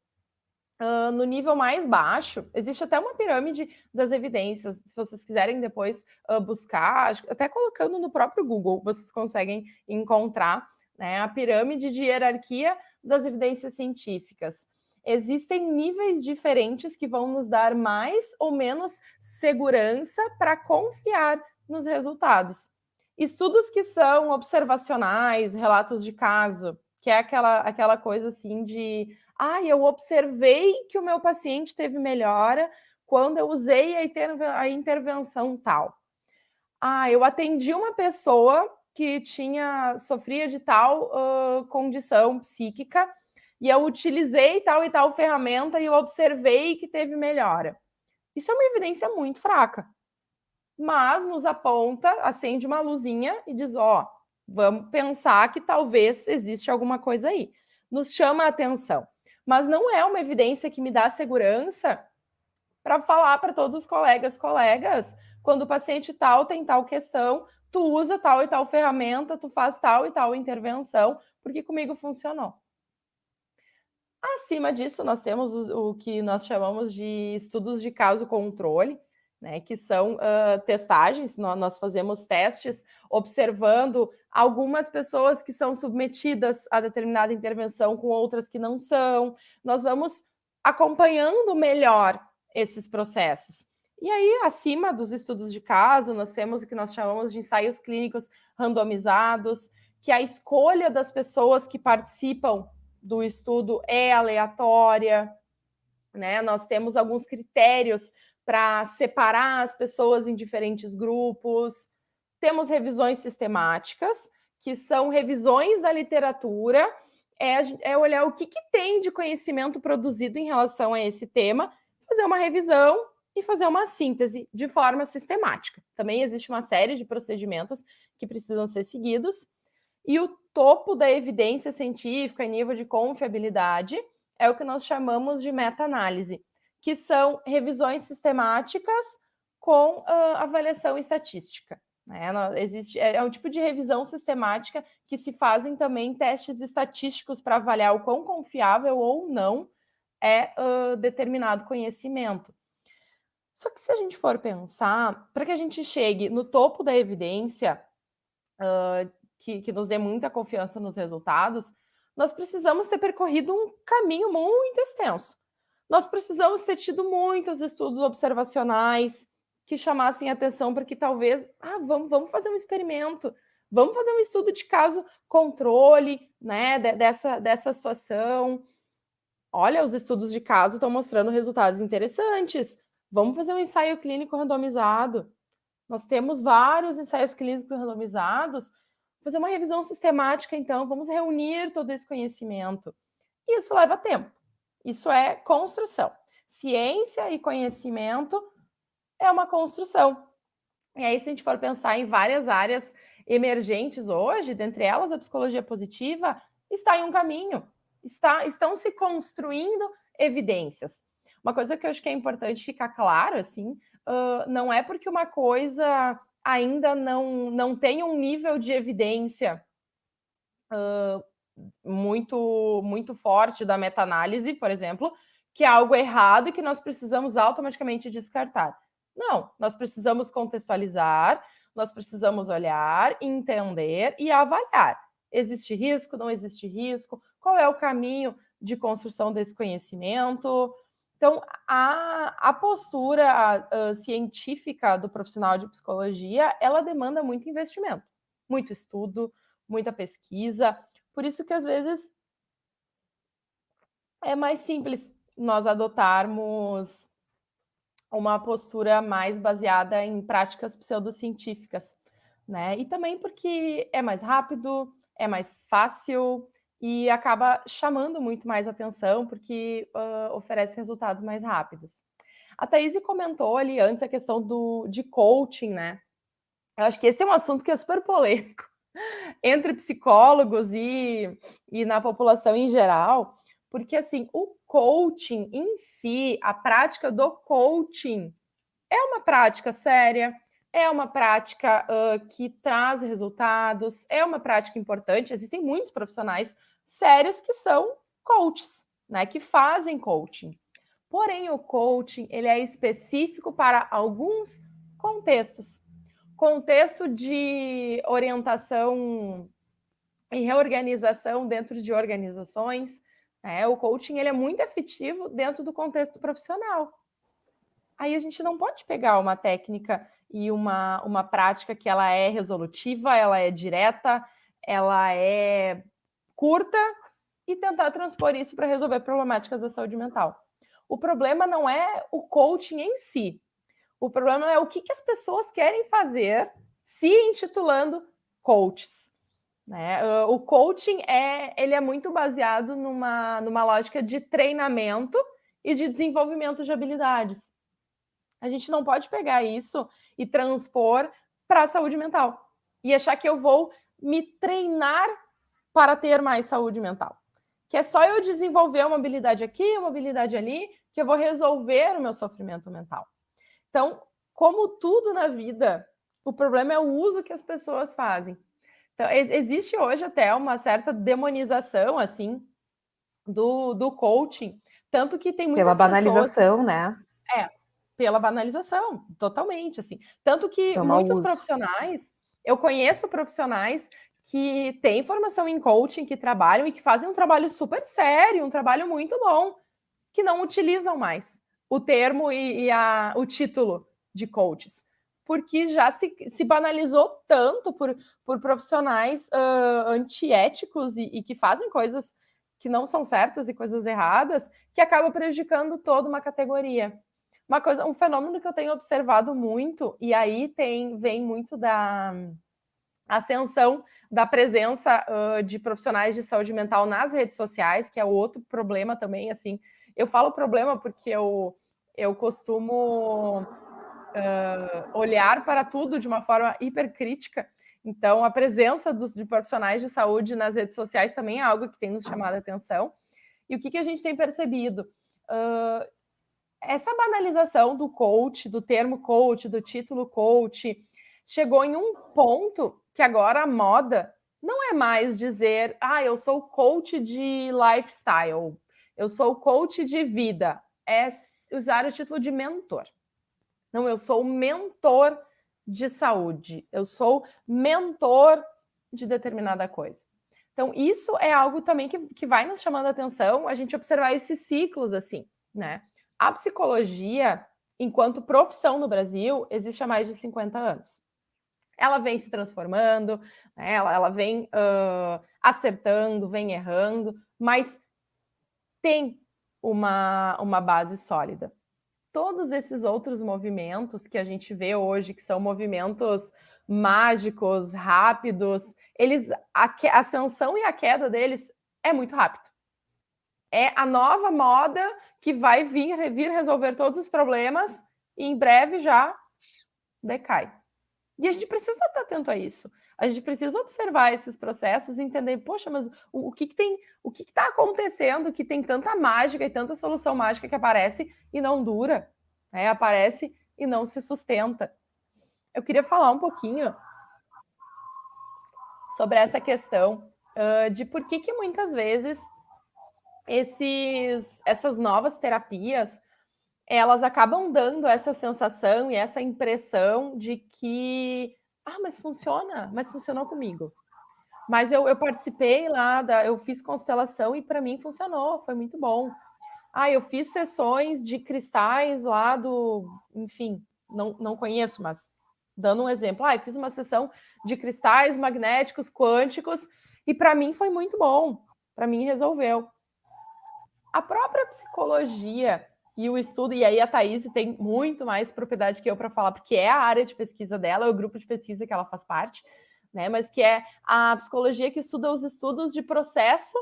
no nível mais baixo, existe até uma pirâmide das evidências. Se vocês quiserem depois buscar, até colocando no próprio Google, vocês conseguem encontrar, né, a pirâmide de hierarquia das evidências científicas. Existem níveis diferentes que vão nos dar mais ou menos segurança para confiar nos resultados. Estudos que são observacionais, relatos de caso, que é aquela coisa assim de eu observei que o meu paciente teve melhora quando eu usei a intervenção tal. Eu atendi uma pessoa que sofria de tal condição psíquica e eu utilizei tal e tal ferramenta e eu observei que teve melhora. Isso é uma evidência muito fraca, mas nos aponta, acende uma luzinha e diz, vamos pensar que talvez existe alguma coisa aí. Nos chama a atenção. Mas não é uma evidência que me dá segurança para falar para todos os colegas, quando o paciente tal tem tal questão, tu usa tal e tal ferramenta, tu faz tal e tal intervenção, porque comigo funcionou. Acima disso, nós temos o que nós chamamos de estudos de caso controle, né, que são testagens. Nós fazemos testes observando algumas pessoas que são submetidas a determinada intervenção com outras que não são. Nós vamos acompanhando melhor esses processos. E aí, acima dos estudos de caso, nós temos o que nós chamamos de ensaios clínicos randomizados, que a escolha das pessoas que participam do estudo é aleatória, né? Nós temos alguns critérios para separar as pessoas em diferentes grupos. Temos revisões sistemáticas, que são revisões da literatura, é olhar o que tem de conhecimento produzido em relação a esse tema, fazer uma revisão e fazer uma síntese de forma sistemática. Também existe uma série de procedimentos que precisam ser seguidos. E o topo da evidência científica em nível de confiabilidade é o que nós chamamos de meta-análise, que são revisões sistemáticas com avaliação estatística. É um tipo de revisão sistemática que se fazem também testes estatísticos para avaliar o quão confiável ou não é determinado conhecimento. Só que se a gente for pensar, para que a gente chegue no topo da evidência, que nos dê muita confiança nos resultados, nós precisamos ter percorrido um caminho muito extenso. Nós precisamos ter tido muitos estudos observacionais que chamassem atenção para que talvez, vamos fazer um experimento, vamos fazer um estudo de caso controle, né, dessa situação. Olha, os estudos de caso estão mostrando resultados interessantes. Vamos fazer um ensaio clínico randomizado. Nós temos vários ensaios clínicos randomizados. Fazer uma revisão sistemática, então, vamos reunir todo esse conhecimento. E isso leva tempo. Isso é construção. Ciência e conhecimento é uma construção. E aí, se a gente for pensar em várias áreas emergentes hoje, dentre elas a psicologia positiva, está em um caminho. Estão se construindo evidências. Uma coisa que eu acho que é importante ficar claro, assim, não é porque uma coisa ainda não tem um nível de evidência muito, muito forte da meta-análise, por exemplo, que é algo errado e que nós precisamos automaticamente descartar. Não, nós precisamos contextualizar, nós precisamos olhar, entender e avaliar. Existe risco, não existe risco? Qual é o caminho de construção desse conhecimento? Então, a postura científica do profissional de psicologia, ela demanda muito investimento, muito estudo, muita pesquisa. Por isso que, às vezes, é mais simples nós adotarmos uma postura mais baseada em práticas pseudocientíficas, né? E também porque é mais rápido, é mais fácil e acaba chamando muito mais atenção, porque oferece resultados mais rápidos. A Thaís comentou ali antes a questão de coaching, né? Eu acho que esse é um assunto que é super polêmico entre psicólogos e na população em geral, porque, assim, o coaching em si, a prática do coaching, é uma prática séria, é uma prática que traz resultados, é uma prática importante. Existem muitos profissionais sérios que são coaches, né, que fazem coaching. Porém, o coaching ele é específico para alguns contextos. Contexto de orientação e reorganização dentro de organizações, né? O coaching ele é muito efetivo dentro do contexto profissional. Aí a gente não pode pegar uma técnica e uma prática que ela é resolutiva, ela é direta, ela é curta e tentar transpor isso para resolver problemáticas da saúde mental. O problema não é o coaching em si. O problema é o que as pessoas querem fazer se intitulando coaches. Né? O coaching ele é muito baseado numa lógica de treinamento e de desenvolvimento de habilidades. A gente não pode pegar isso e transpor para a saúde mental e achar que eu vou me treinar para ter mais saúde mental. Que é só eu desenvolver uma habilidade aqui, uma habilidade ali, que eu vou resolver o meu sofrimento mental. Então, como tudo na vida, o problema é o uso que as pessoas fazem. Então, existe hoje até uma certa demonização, assim, do coaching, tanto que tem muitas pessoas... Pela banalização, né? Pela banalização, totalmente, assim. Tanto que muitos profissionais, eu conheço profissionais que têm formação em coaching, que trabalham e que fazem um trabalho super sério, um trabalho muito bom, que não utilizam mais o termo e o título de coaches, porque já se banalizou tanto por profissionais antiéticos e que fazem coisas que não são certas e coisas erradas, que acaba prejudicando toda uma categoria. Um fenômeno que eu tenho observado muito, e aí vem muito da ascensão da presença de profissionais de saúde mental nas redes sociais, que é outro problema também, assim. Eu falo problema porque eu costumo olhar para tudo de uma forma hipercrítica. Então, a presença de profissionais de saúde nas redes sociais também é algo que tem nos chamado a atenção. E o que a gente tem percebido? Essa banalização do coach, do termo coach, do título coach, chegou em um ponto que agora a moda não é mais dizer eu sou coach de lifestyle, eu sou coach de vida, é usar o título de mentor. Não, eu sou mentor de saúde, eu sou mentor de determinada coisa. Então, isso é algo também que vai nos chamando a atenção, a gente observar esses ciclos assim, né? A psicologia, enquanto profissão no Brasil, existe há mais de 50 anos. Ela vem se transformando, né? ela vem acertando, vem errando, mas tem uma base sólida. Todos esses outros movimentos que a gente vê hoje, que são movimentos mágicos, rápidos, a ascensão e a queda deles é muito rápido. É a nova moda que vai vir resolver todos os problemas e em breve já decai. E a gente precisa estar atento a isso. A gente precisa observar esses processos e entender, poxa, mas o que está acontecendo que tem tanta mágica e tanta solução mágica que aparece e não dura, né? Aparece e não se sustenta. Eu queria falar um pouquinho sobre essa questão de por que muitas vezes essas novas terapias, elas acabam dando essa sensação e essa impressão de que, mas funcionou comigo. Mas eu participei lá, eu fiz constelação e para mim funcionou, foi muito bom. Eu fiz sessões de cristais lá enfim, não conheço, mas Dando um exemplo, fiz uma sessão de cristais magnéticos quânticos e para mim foi muito bom, para mim resolveu. A própria psicologia e o estudo, e aí a Thaís tem muito mais propriedade que eu para falar, porque é a área de pesquisa dela, é o grupo de pesquisa que ela faz parte, né? Mas que é a psicologia que estuda os estudos de processo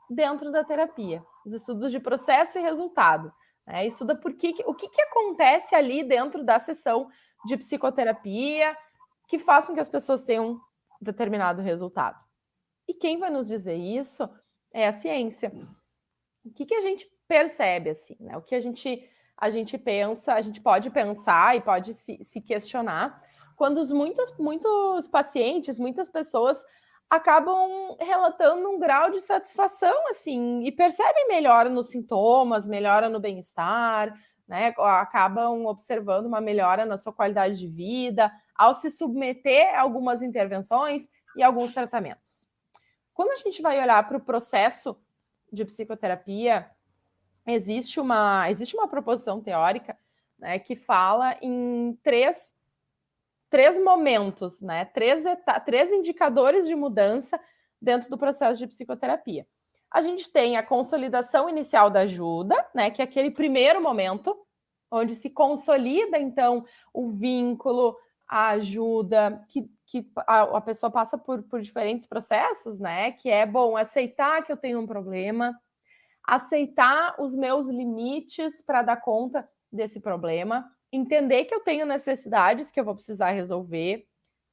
dentro da terapia, os estudos de processo e resultado. Né? Estuda o que acontece ali dentro da sessão de psicoterapia que faz com que as pessoas tenham um determinado resultado. E quem vai nos dizer isso é a ciência. O que a gente percebe, assim, né? O que a gente pensa, a gente pode pensar e pode se questionar quando muitos pacientes, muitas pessoas acabam relatando um grau de satisfação, assim, e percebem melhora nos sintomas, melhora no bem-estar, né? Acabam observando uma melhora na sua qualidade de vida ao se submeter a algumas intervenções e alguns tratamentos. Quando a gente vai olhar para o processo de psicoterapia, existe uma proposição teórica, né, que fala em três momentos, né, três indicadores de mudança dentro do processo de psicoterapia. A gente tem a consolidação inicial da ajuda, né, que é aquele primeiro momento, onde se consolida, então, o vínculo, a ajuda, que a pessoa passa por diferentes processos, né, que é, bom, aceitar que eu tenho um problema, aceitar os meus limites para dar conta desse problema, entender que eu tenho necessidades que eu vou precisar resolver,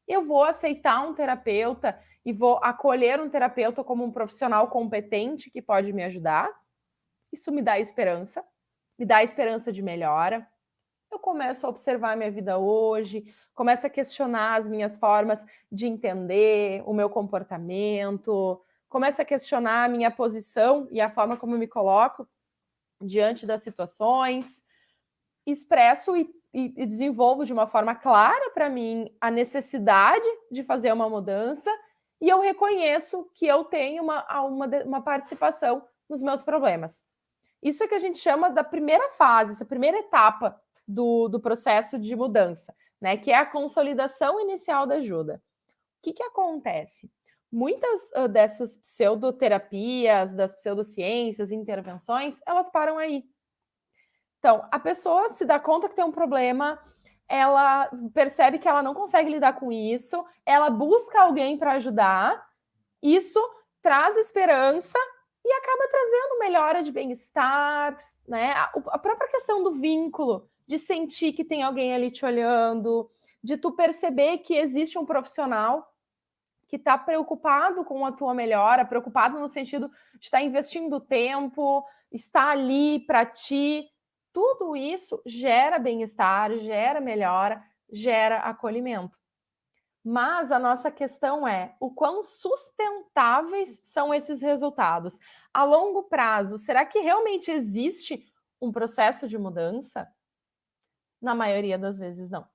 eu vou aceitar um terapeuta e vou acolher um terapeuta como um profissional competente que pode me ajudar. Isso me dá esperança de melhora. Eu começo a observar a minha vida hoje, começo a questionar as minhas formas de entender o meu comportamento, começo a questionar a minha posição e a forma como eu me coloco diante das situações, expresso e desenvolvo de uma forma clara para mim a necessidade de fazer uma mudança e eu reconheço que eu tenho uma participação nos meus problemas. Isso é que a gente chama da primeira fase, essa primeira etapa do processo de mudança, né? Que é a consolidação inicial da ajuda. O que acontece? Muitas dessas pseudoterapias, das pseudociências, intervenções, elas param aí. Então, a pessoa se dá conta que tem um problema, ela percebe que ela não consegue lidar com isso, ela busca alguém para ajudar, isso traz esperança e acaba trazendo melhora de bem-estar, né? A própria questão do vínculo, de sentir que tem alguém ali te olhando, de tu perceber que existe um profissional que está preocupado com a tua melhora, preocupado no sentido de estar investindo tempo, estar ali para ti. Tudo isso gera bem-estar, gera melhora, gera acolhimento. Mas a nossa questão é o quão sustentáveis são esses resultados. A longo prazo, será que realmente existe um processo de mudança? Na maioria das vezes, não.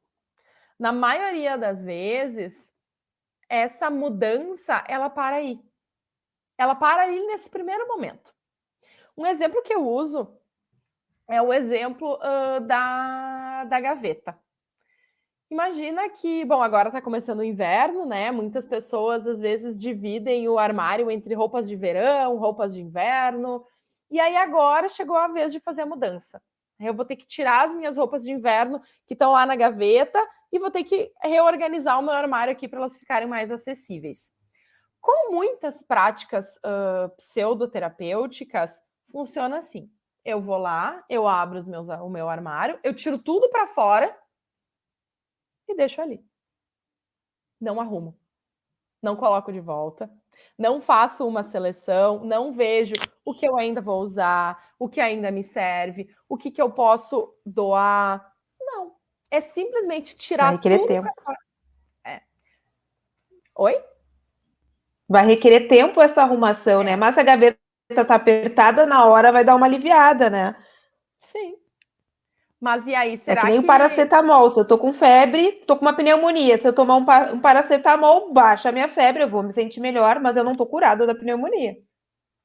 Na maioria das vezes, essa mudança, ela para aí. Ela para ali nesse primeiro momento. Um exemplo que eu uso é o exemplo da gaveta. Imagina que, bom, agora está começando o inverno, né? Muitas pessoas, às vezes, dividem o armário entre roupas de verão, roupas de inverno. E aí agora chegou a vez de fazer a mudança. Eu vou ter que tirar as minhas roupas de inverno que estão lá na gaveta e vou ter que reorganizar o meu armário aqui para elas ficarem mais acessíveis. Com muitas práticas pseudoterapêuticas, funciona assim. Eu vou lá, eu abro o meu armário, eu tiro tudo para fora e deixo ali. Não arrumo. Não coloco de volta. Não faço uma seleção, não vejo o que eu ainda vou usar, o que ainda me serve, o que eu posso doar. Não. É simplesmente tirar Vai requerer tudo tempo. pra fora. Oi? Vai requerer tempo essa arrumação, né? Mas se a gaveta tá apertada, na hora vai dar uma aliviada, né? Sim. Mas e aí, será que nem o paracetamol. Se eu tô com febre, tô com uma pneumonia. Se eu tomar um paracetamol, baixa a minha febre, eu vou me sentir melhor, mas eu não tô curada da pneumonia.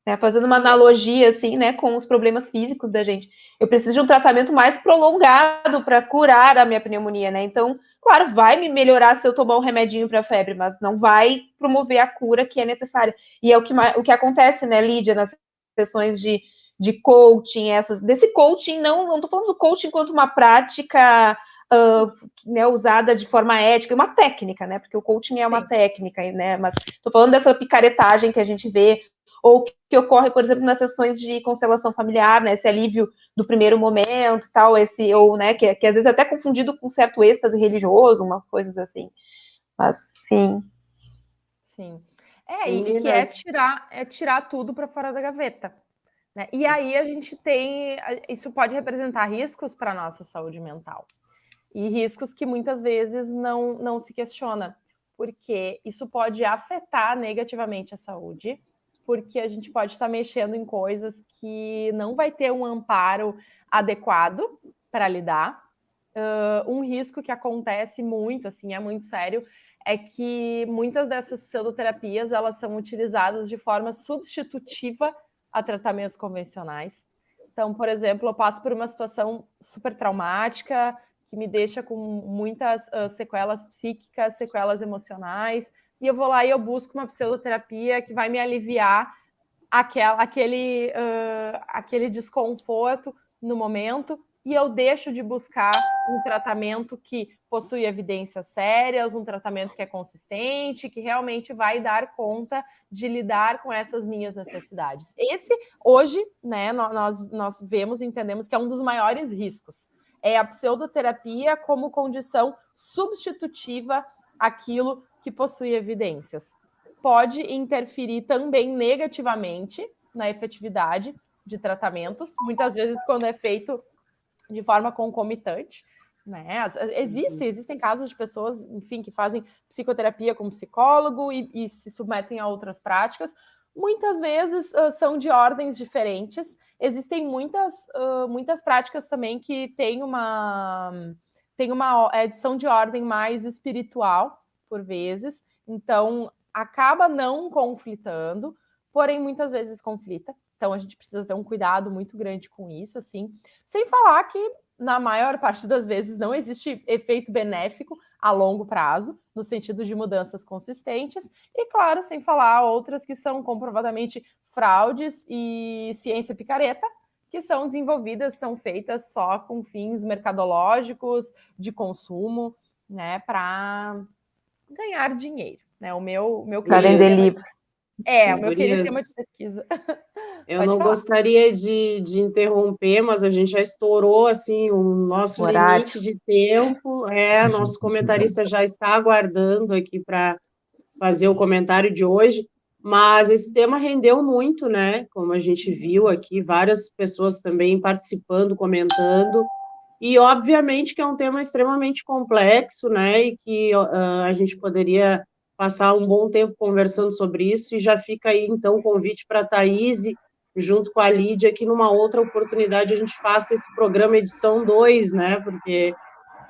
Né? Fazendo uma analogia, assim, né, com os problemas físicos da gente. Eu preciso de um tratamento mais prolongado para curar a minha pneumonia, né? Então, claro, vai me melhorar se eu tomar um remedinho para febre, mas não vai promover a cura que é necessária. E é o que acontece, né, Lídia, nas sessões de coaching, desse coaching, não estou falando do coaching enquanto uma prática né, usada de forma ética, uma técnica, né? Porque o coaching é uma técnica, né? Mas estou falando dessa picaretagem que a gente vê, ou que ocorre, por exemplo, nas sessões de constelação familiar, né? Esse alívio do primeiro momento, tal, ou, né, que às vezes é até confundido com certo êxtase religioso, umas coisas assim. Mas, sim. Sim. E que é tirar tudo para fora da gaveta. Né? E aí a gente tem... Isso pode representar riscos para a nossa saúde mental. E riscos que muitas vezes não se questiona, porque isso pode afetar negativamente a saúde, porque a gente pode estar mexendo em coisas que não vai ter um amparo adequado para lidar. Um risco que acontece muito, assim, é muito sério, é que muitas dessas pseudoterapias, elas são utilizadas de forma substitutiva a tratamentos convencionais. Então, por exemplo, eu passo por uma situação super traumática, que me deixa com muitas sequelas psíquicas, sequelas emocionais, e eu vou lá e eu busco uma pseudoterapia que vai me aliviar aquele desconforto no momento, e eu deixo de buscar um tratamento que possui evidências sérias, um tratamento que é consistente, que realmente vai dar conta de lidar com essas minhas necessidades. Esse, hoje, né, nós vemos e entendemos que é um dos maiores riscos. É a pseudoterapia como condição substitutiva àquilo que possui evidências. Pode interferir também negativamente na efetividade de tratamentos, muitas vezes quando é feito de forma concomitante, né? Existem casos de pessoas, enfim, que fazem psicoterapia com psicólogo e se submetem a outras práticas. Muitas vezes são de ordens diferentes. Existem muitas práticas também que são de ordem mais espiritual, por vezes. Então, acaba não conflitando, porém, muitas vezes conflita. Então, a gente precisa ter um cuidado muito grande com isso, assim. Sem falar que, na maior parte das vezes, não existe efeito benéfico a longo prazo, no sentido de mudanças consistentes. E, claro, sem falar outras que são comprovadamente fraudes e ciência picareta, que são desenvolvidas, são feitas só com fins mercadológicos, de consumo, né, para ganhar dinheiro. Né? O meu Para vender livro. O meu querido tema de pesquisa. Eu não gostaria de interromper, mas a gente já estourou assim o nosso limite de tempo. Nosso comentarista já está aguardando aqui para fazer o comentário de hoje. Mas esse tema rendeu muito, né? Como a gente viu aqui, várias pessoas também participando, comentando. E, obviamente, que é um tema extremamente complexo, né? E que a gente poderia passar um bom tempo conversando sobre isso. E já fica aí, então, o convite para a Thaís, junto com a Lídia, que numa outra oportunidade a gente faça esse programa edição 2, né? Porque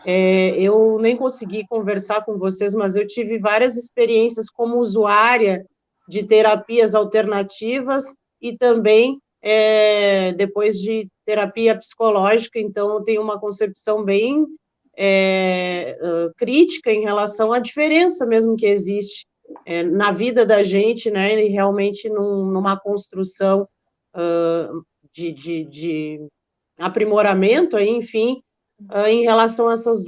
eu nem consegui conversar com vocês, mas eu tive várias experiências como usuária de terapias alternativas e também depois de terapia psicológica, então eu tenho uma concepção bem crítica em relação à diferença mesmo que existe na vida da gente, né, e realmente numa construção de aprimoramento, aí, enfim, em relação a essas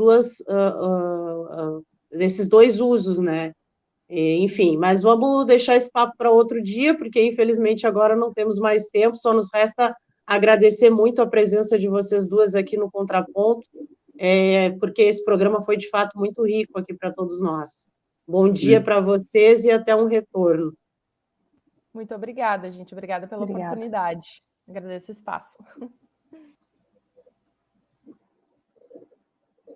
desses dois usos, né? Enfim, mas vamos deixar esse papo para outro dia, porque infelizmente agora não temos mais tempo, só nos resta agradecer muito a presença de vocês duas aqui no Contraponto, porque esse programa foi de fato muito rico aqui para todos nós. Bom dia para vocês e até um retorno. Muito obrigada, gente. Obrigada pela oportunidade. Agradeço o espaço.